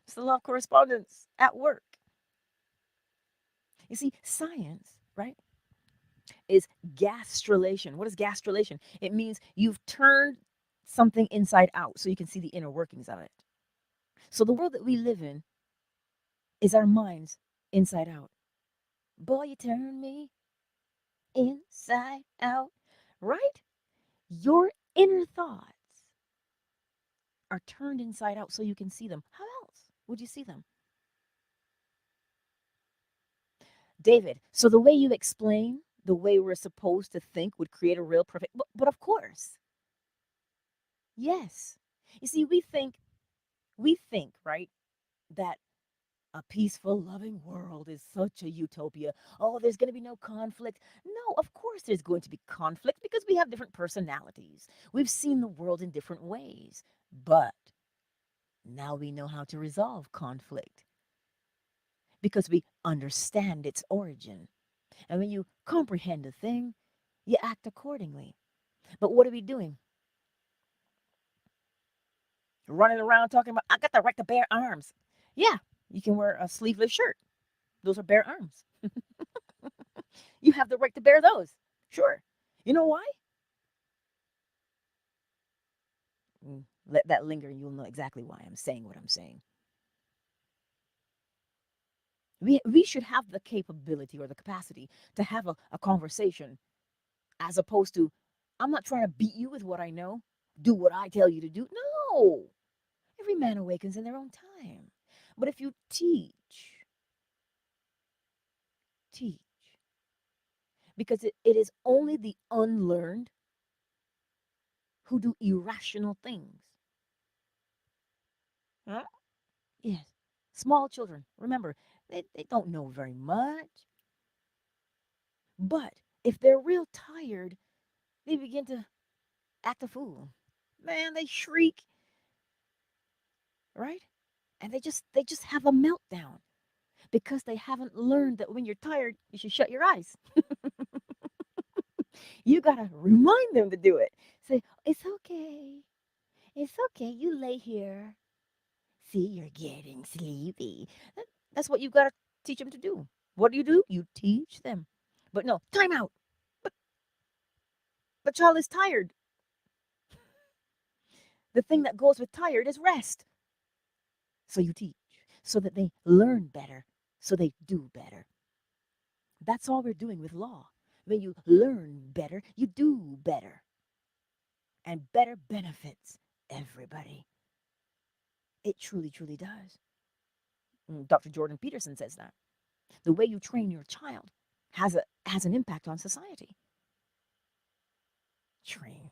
It's the law of correspondence at work. You see, science, right, is gastrulation. What is gastrulation? It means you've turned something inside out so you can see the inner workings of it. So the world that we live in is our minds inside out. Boy, you turn me inside out, right? Your inner thoughts are turned inside out so you can see them. How else would you see them? David, so the way you explain the way we're supposed to think would create a real perfect, but of course, yes. You see, we think, right, that a peaceful, loving world is such a utopia. Oh, there's going to be no conflict. No, of course there's going to be conflict because we have different personalities. We've seen the world in different ways. But now we know how to resolve conflict because we understand its origin. And when you comprehend a thing, you act accordingly. But what are we doing? Running around talking about, I got the right to bear arms. Yeah, you can wear a sleeveless shirt. Those are bare arms. You have the right to bear those. Sure. You know why? Let that linger and you'll know exactly why I'm saying what I'm saying. We should have the capability or the capacity to have a conversation as opposed to, I'm not trying to beat you with what I know. Do what I tell you to do. No. Every man awakens in their own time. But if you teach, because it is only the unlearned who do irrational things. Huh? Yes. Small children, remember, they don't know very much. But if they're real tired, they begin to act a fool. Man, they shriek, right? And they just have a meltdown because they haven't learned that when you're tired, you should shut your eyes. You gotta remind them to do it. Say, it's okay. It's okay. You lay here. See, you're getting sleepy. That's what you gotta teach them to do. What do? You teach them. But no, time out. But the child is tired. The thing that goes with tired is rest. So you teach so that they learn better, so they do better. That's all we're doing with law. When you learn better, you do better. And better benefits everybody. It truly, truly does. Dr. Jordan Peterson says that. The way you train your child has an impact on society. Train.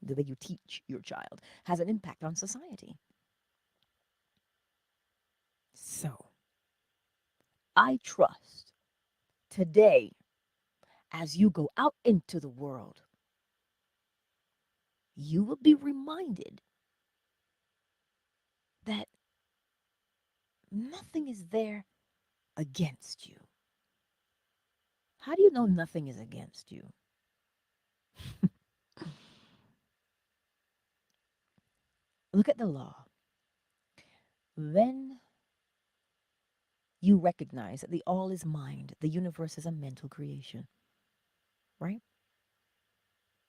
The way you teach your child has an impact on society. So, I trust today as you go out into the world, you will be reminded that nothing is there against you. How do you know nothing is against you? Look at the law. When you recognize that the all is mind, the universe is a mental creation, right?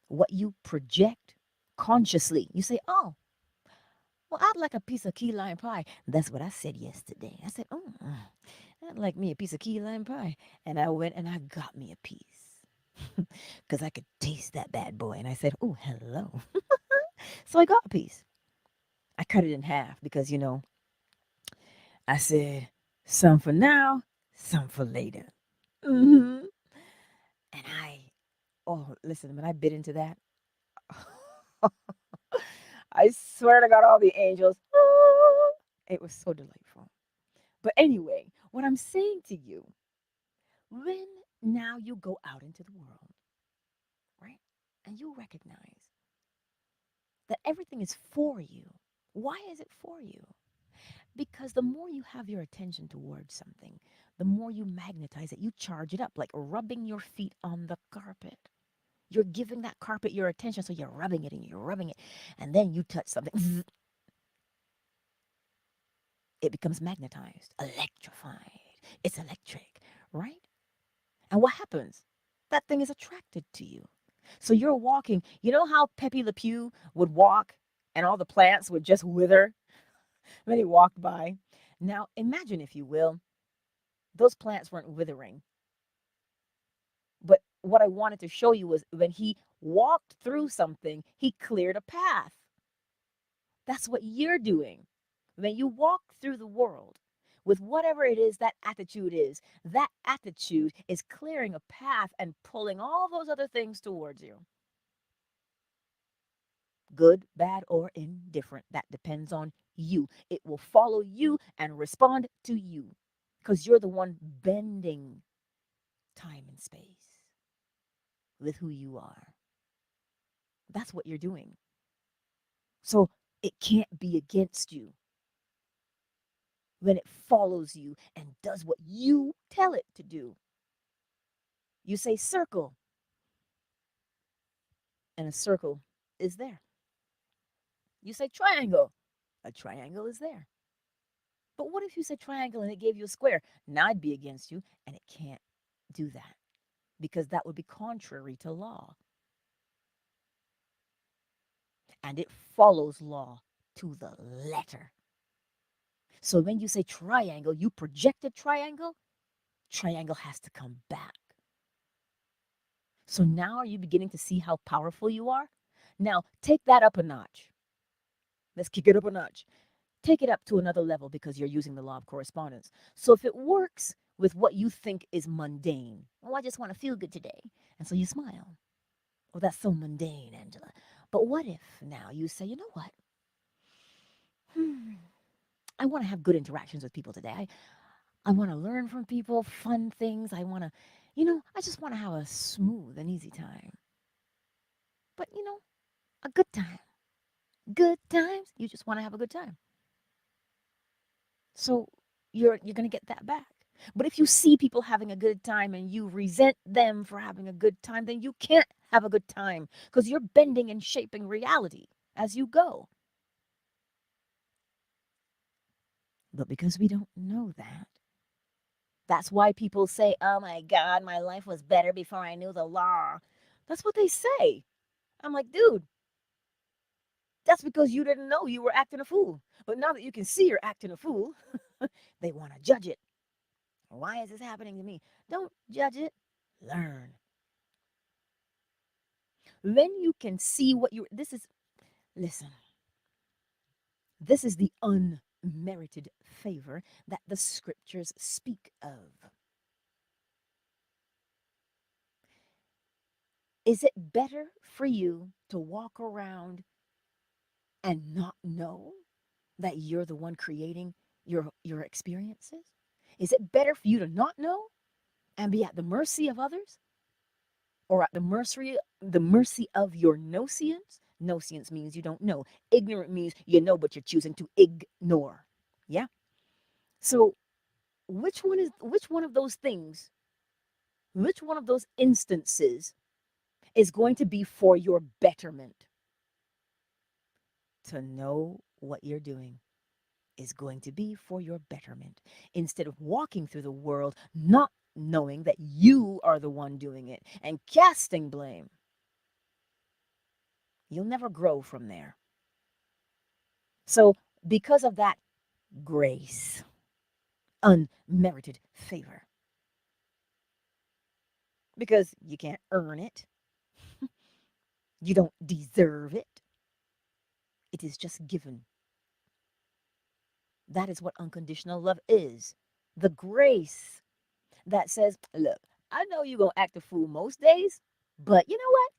What you project consciously, you say, oh, Well, I'd like a piece of key lime pie. That's what I said yesterday. I said, oh, I'd like me a piece of key lime pie. And I went and I got me a piece because I could taste that bad boy. And I said, oh, hello. So I got a piece. I cut it in half because, I said, some for now, some for later. Hmm. And oh, listen, when I bit into that, I swear to God, all the angels, it was so delightful. But anyway, what I'm saying to you, when now you go out into the world, right? And you recognize that everything is for you. Why is it for you? Because the more you have your attention towards something, the more you magnetize it, you charge it up, like rubbing your feet on the carpet. You're giving that carpet your attention, so you're rubbing it and you're rubbing it, and then you touch something, it becomes magnetized, electrified. It's electric, right? And what happens? That thing is attracted to you. So you're walking. You know how Pepe Le Pew would walk and all the plants would just wither when he walked by? Now, imagine, if you will, those plants weren't withering. But what I wanted to show you was when he walked through something, he cleared a path. That's what you're doing. When you walk through the world with whatever it is that attitude is clearing a path and pulling all those other things towards you. Good, bad, or indifferent. That depends on you. It will follow you and respond to you because you're the one bending time and space with who you are. That's what you're doing. So it can't be against you when it follows you and does what you tell it to do. You say circle, and a circle is there. You say triangle, a triangle is there. But what if you said triangle and it gave you a square? Now I'd be against you, and it can't do that because that would be contrary to law. And it follows law to the letter. So when you say triangle, you project a triangle, triangle has to come back. So now are you beginning to see how powerful you are? Now take that up a notch. Let's kick it up a notch. Take it up to another level because you're using the law of correspondence. So if it works with what you think is mundane, oh, I just want to feel good today. And so you smile. Oh, that's so mundane, Angela. But what if now you say, you know what? Hmm, I want to have good interactions with people today. I want to learn from people, fun things. I want to, I just want to have a smooth and easy time. But, a good time. Good times. You just want to have a good time. So you're going to get that back. But if you see people having a good time and you resent them for having a good time, then you can't have a good time because you're bending and shaping reality as you go. But because we don't know that, that's why people say, oh my God, my life was better before I knew the law. That's what they say. I'm like, dude, that's because you didn't know you were acting a fool. But now that you can see you're acting a fool, they want to judge it. Why is this happening to me? Don't judge it. Learn. When you can see what you listen, this is the unmerited favor that the scriptures speak of. Is it better for you to walk around and not know that you're the one creating your experiences? Is it better for you to not know and be at the mercy of others, or at the mercy of your nocience? Nocience means you don't know. Ignorant means you know, but you're choosing to ignore. Yeah. So which one of those things, which one of those instances is going to be for your betterment? To know what you're doing is going to be for your betterment instead of walking through the world not knowing that you are the one doing it and casting blame. You'll never grow from there. So, because of that grace, unmerited favor, because you can't earn it, you don't deserve it, it is just given. That is what unconditional love is. The grace that says, look, I know you're going to act a fool most days, but you know what?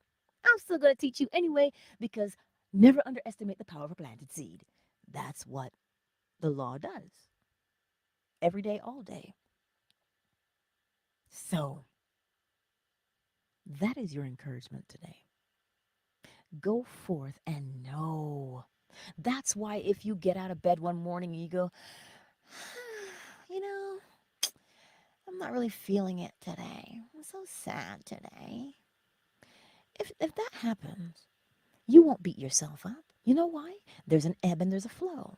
I'm still going to teach you anyway because never underestimate the power of a planted seed. That's what the law does every day, all day. So, that is your encouragement today. Go forth and know. That's why if you get out of bed one morning and you go, you know, I'm not really feeling it today. I'm so sad today. If that happens, you won't beat yourself up. You know why? There's an ebb and there's a flow.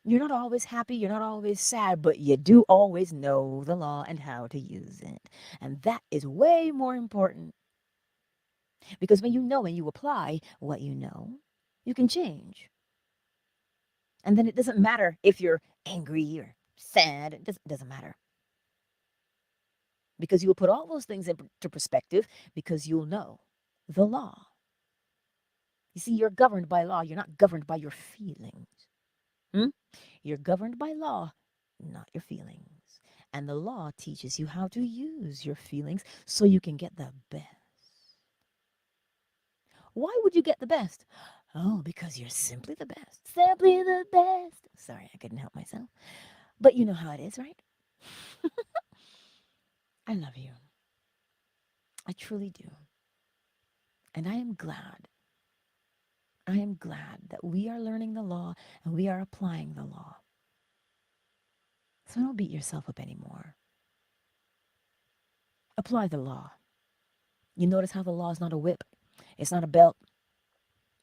You're not always happy, you're not always sad, but you do always know the law and how to use it. And that is way more important because when you know and you apply what you know, you can change. And then it doesn't matter if you're angry or sad, it doesn't matter because you will put all those things into perspective because you'll know the law. You see, you're governed by law, you're not governed by your feelings. Hmm? You're governed by law, not your feelings. And the law teaches you how to use your feelings so you can get the best. Why would you get the best? Oh, because you're simply the best. Simply the best. Sorry, I couldn't help myself. But you know how it is, right? I love you. I truly do. And I am glad. I am glad that we are learning the law and we are applying the law. So don't beat yourself up anymore. Apply the law. You notice how the law is not a whip, it's not a belt.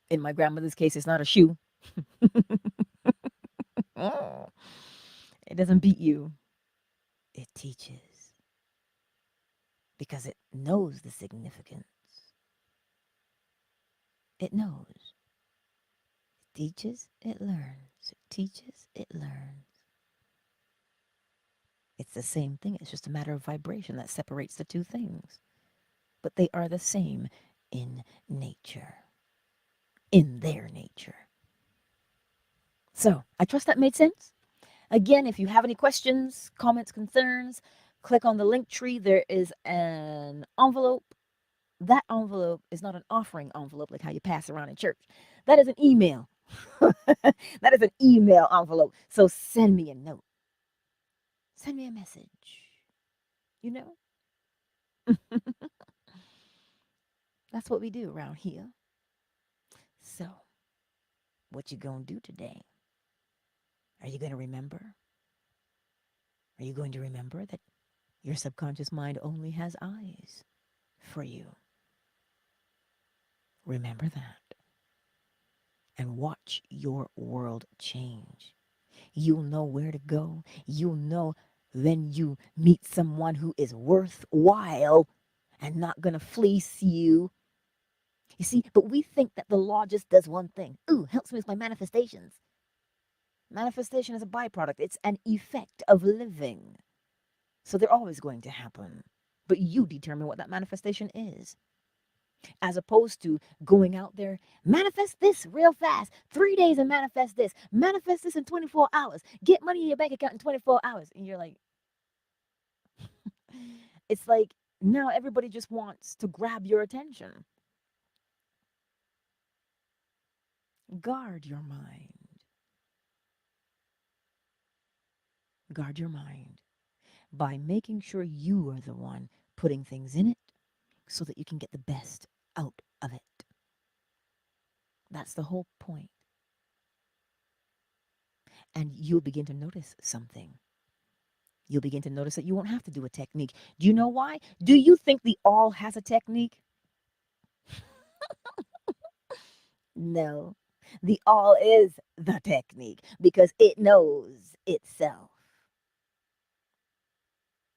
In my grandmother's case, it's not a shoe. Oh, it doesn't beat you, it teaches because it knows the significance. It knows. It teaches, it learns. It teaches, it learns. It's the same thing. It's just a matter of vibration that separates the two things. But they are the same in nature, in their nature. So I trust that made sense. Again, if you have any questions, comments, concerns, click on the link tree. There is an envelope. That envelope is not an offering envelope like how you pass around in church. That is an email. That is an email envelope. So send me a note. Send me a message. You know? That's what we do around here. So, what you going to do today? Are you going to remember? Are you going to remember that your subconscious mind only has eyes for you? Remember that and watch your world change. You'll know where to go. You'll know when you meet someone who is worthwhile and not going to fleece you. You see, but we think that the law just does one thing. Ooh, helps me with my manifestations. Manifestation is a byproduct, it's an effect of living. So they're always going to happen. But you determine what that manifestation is. As opposed to going out there, manifest this real fast. 3 days and manifest this in 24 hours. Get money in your bank account in 24 hours. And you're like, it's like now everybody just wants to grab your attention. Guard your mind. Guard your mind by making sure you are the one putting things in it so that you can get the best out of it. That's the whole point. And you'll begin to notice something. You'll begin to notice that you won't have to do a technique. Do you know why? Do you think the all has a technique? No. The all is the technique because it knows itself.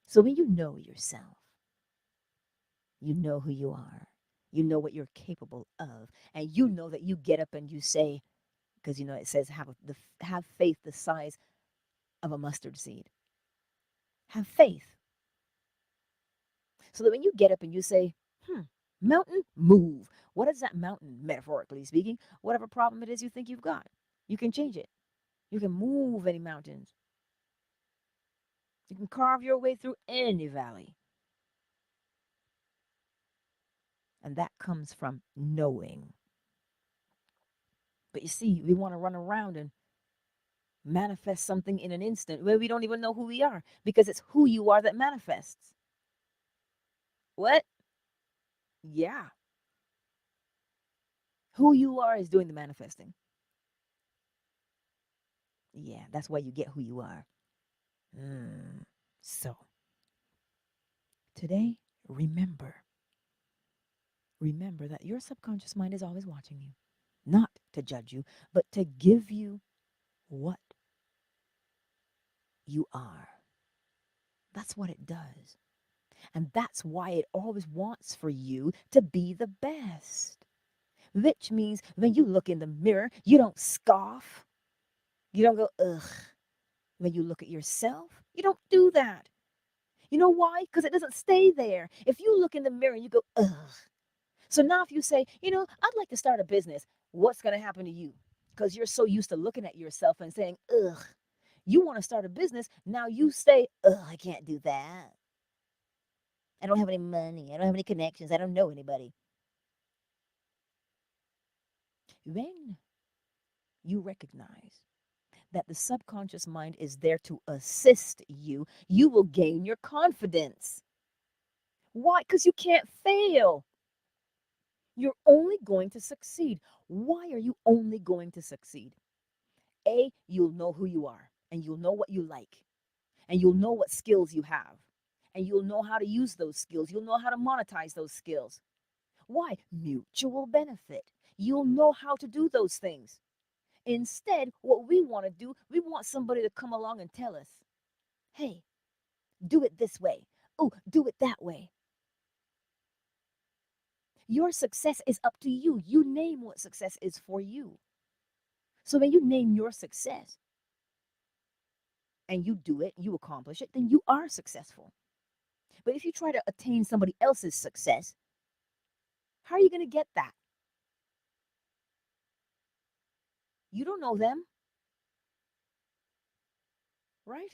So when you know yourself, you know who you are, you know what you're capable of, and you know that you get up and you say, because it says have faith the size of a mustard seed. Have faith. So that when you get up and you say, mountain, move. What is that mountain, metaphorically speaking? Whatever problem it is you think you've got, you can change it. You can move any mountains. You can carve your way through any valley. And that comes from knowing. But you see, we want to run around and manifest something in an instant where we don't even know who we are because it's who you are that manifests. What? Yeah. Who you are is doing the manifesting. Yeah, that's why you get who you are. So, today, remember that your subconscious mind is always watching you, not to judge you, but to give you what you are. That's what it does. And that's why it always wants for you to be the best. Which means when you look in the mirror, you don't scoff. You don't go, ugh. When you look at yourself, you don't do that. You know why? Because it doesn't stay there. If you look in the mirror and you go, ugh. So now if you say, I'd like to start a business, what's going to happen to you? Because you're so used to looking at yourself and saying, ugh. You want to start a business, now you say, ugh, I can't do that. I don't have any money. I don't have any connections. I don't know anybody. When you recognize that the subconscious mind is there to assist you, you will gain your confidence. Why? Because you can't fail. You're only going to succeed. Why are you only going to succeed? A, you'll know who you are, and you'll know what you like, and you'll know what skills you have, and you'll know how to use those skills. You'll know how to monetize those skills. Why? Mutual benefit. You'll know how to do those things. Instead, what we want to do, we want somebody to come along and tell us, hey, do it this way. Oh, do it that way. Your success is up to you. You name what success is for you. So when you name your success and you do it, you accomplish it, then you are successful. But if you try to attain somebody else's success, how are you going to get that? You don't know them, right?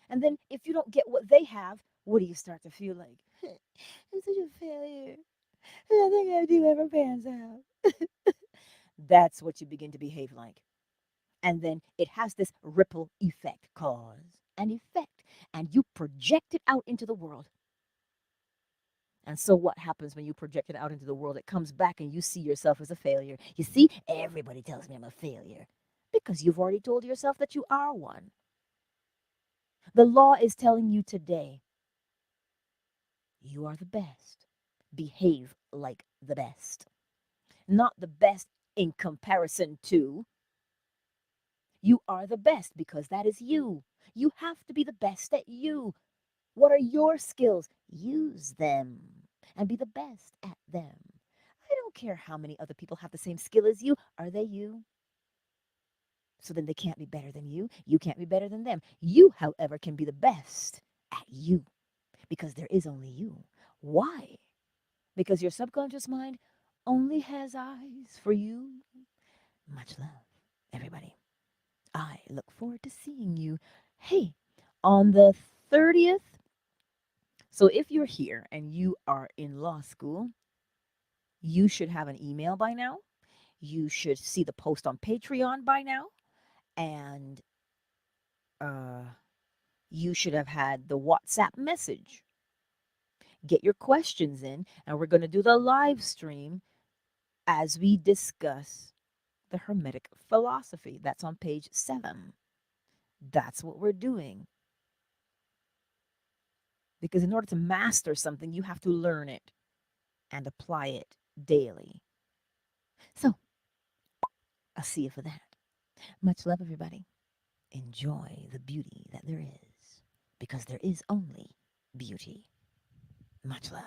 And then if you don't get what they have, what do you start to feel like? I'm such a failure. Nothing I do ever pans out. That's what you begin to behave like. And then it has this ripple effect, cause and effect, and you project it out into the world. And so what happens when you project it out into the world? It comes back and you see yourself as a failure. You see, everybody tells me I'm a failure because you've already told yourself that you are one. The law is telling you today, you are the best. Behave like the best. Not the best in comparison to. You are the best because that is you. You have to be the best at you. What are your skills? Use them and be the best at them. I don't care how many other people have the same skill as you. Are they you? So then they can't be better than you. You can't be better than them. You, however, can be the best at you because there is only you. Why? Because your subconscious mind only has eyes for you. Much love, everybody. I look forward to seeing you. Hey, on the 30th. So if you're here and you are in law school, you should have an email by now. You should see the post on Patreon by now. And uh, you should have had the WhatsApp message. Get your questions in, and we're going to do the live stream as we discuss the Hermetic philosophy. That's on page 7. That's what we're doing. Because in order to master something, you have to learn it and apply it daily. So, I'll see you for that. Much love, everybody. Enjoy the beauty that there is, because there is only beauty. Much love.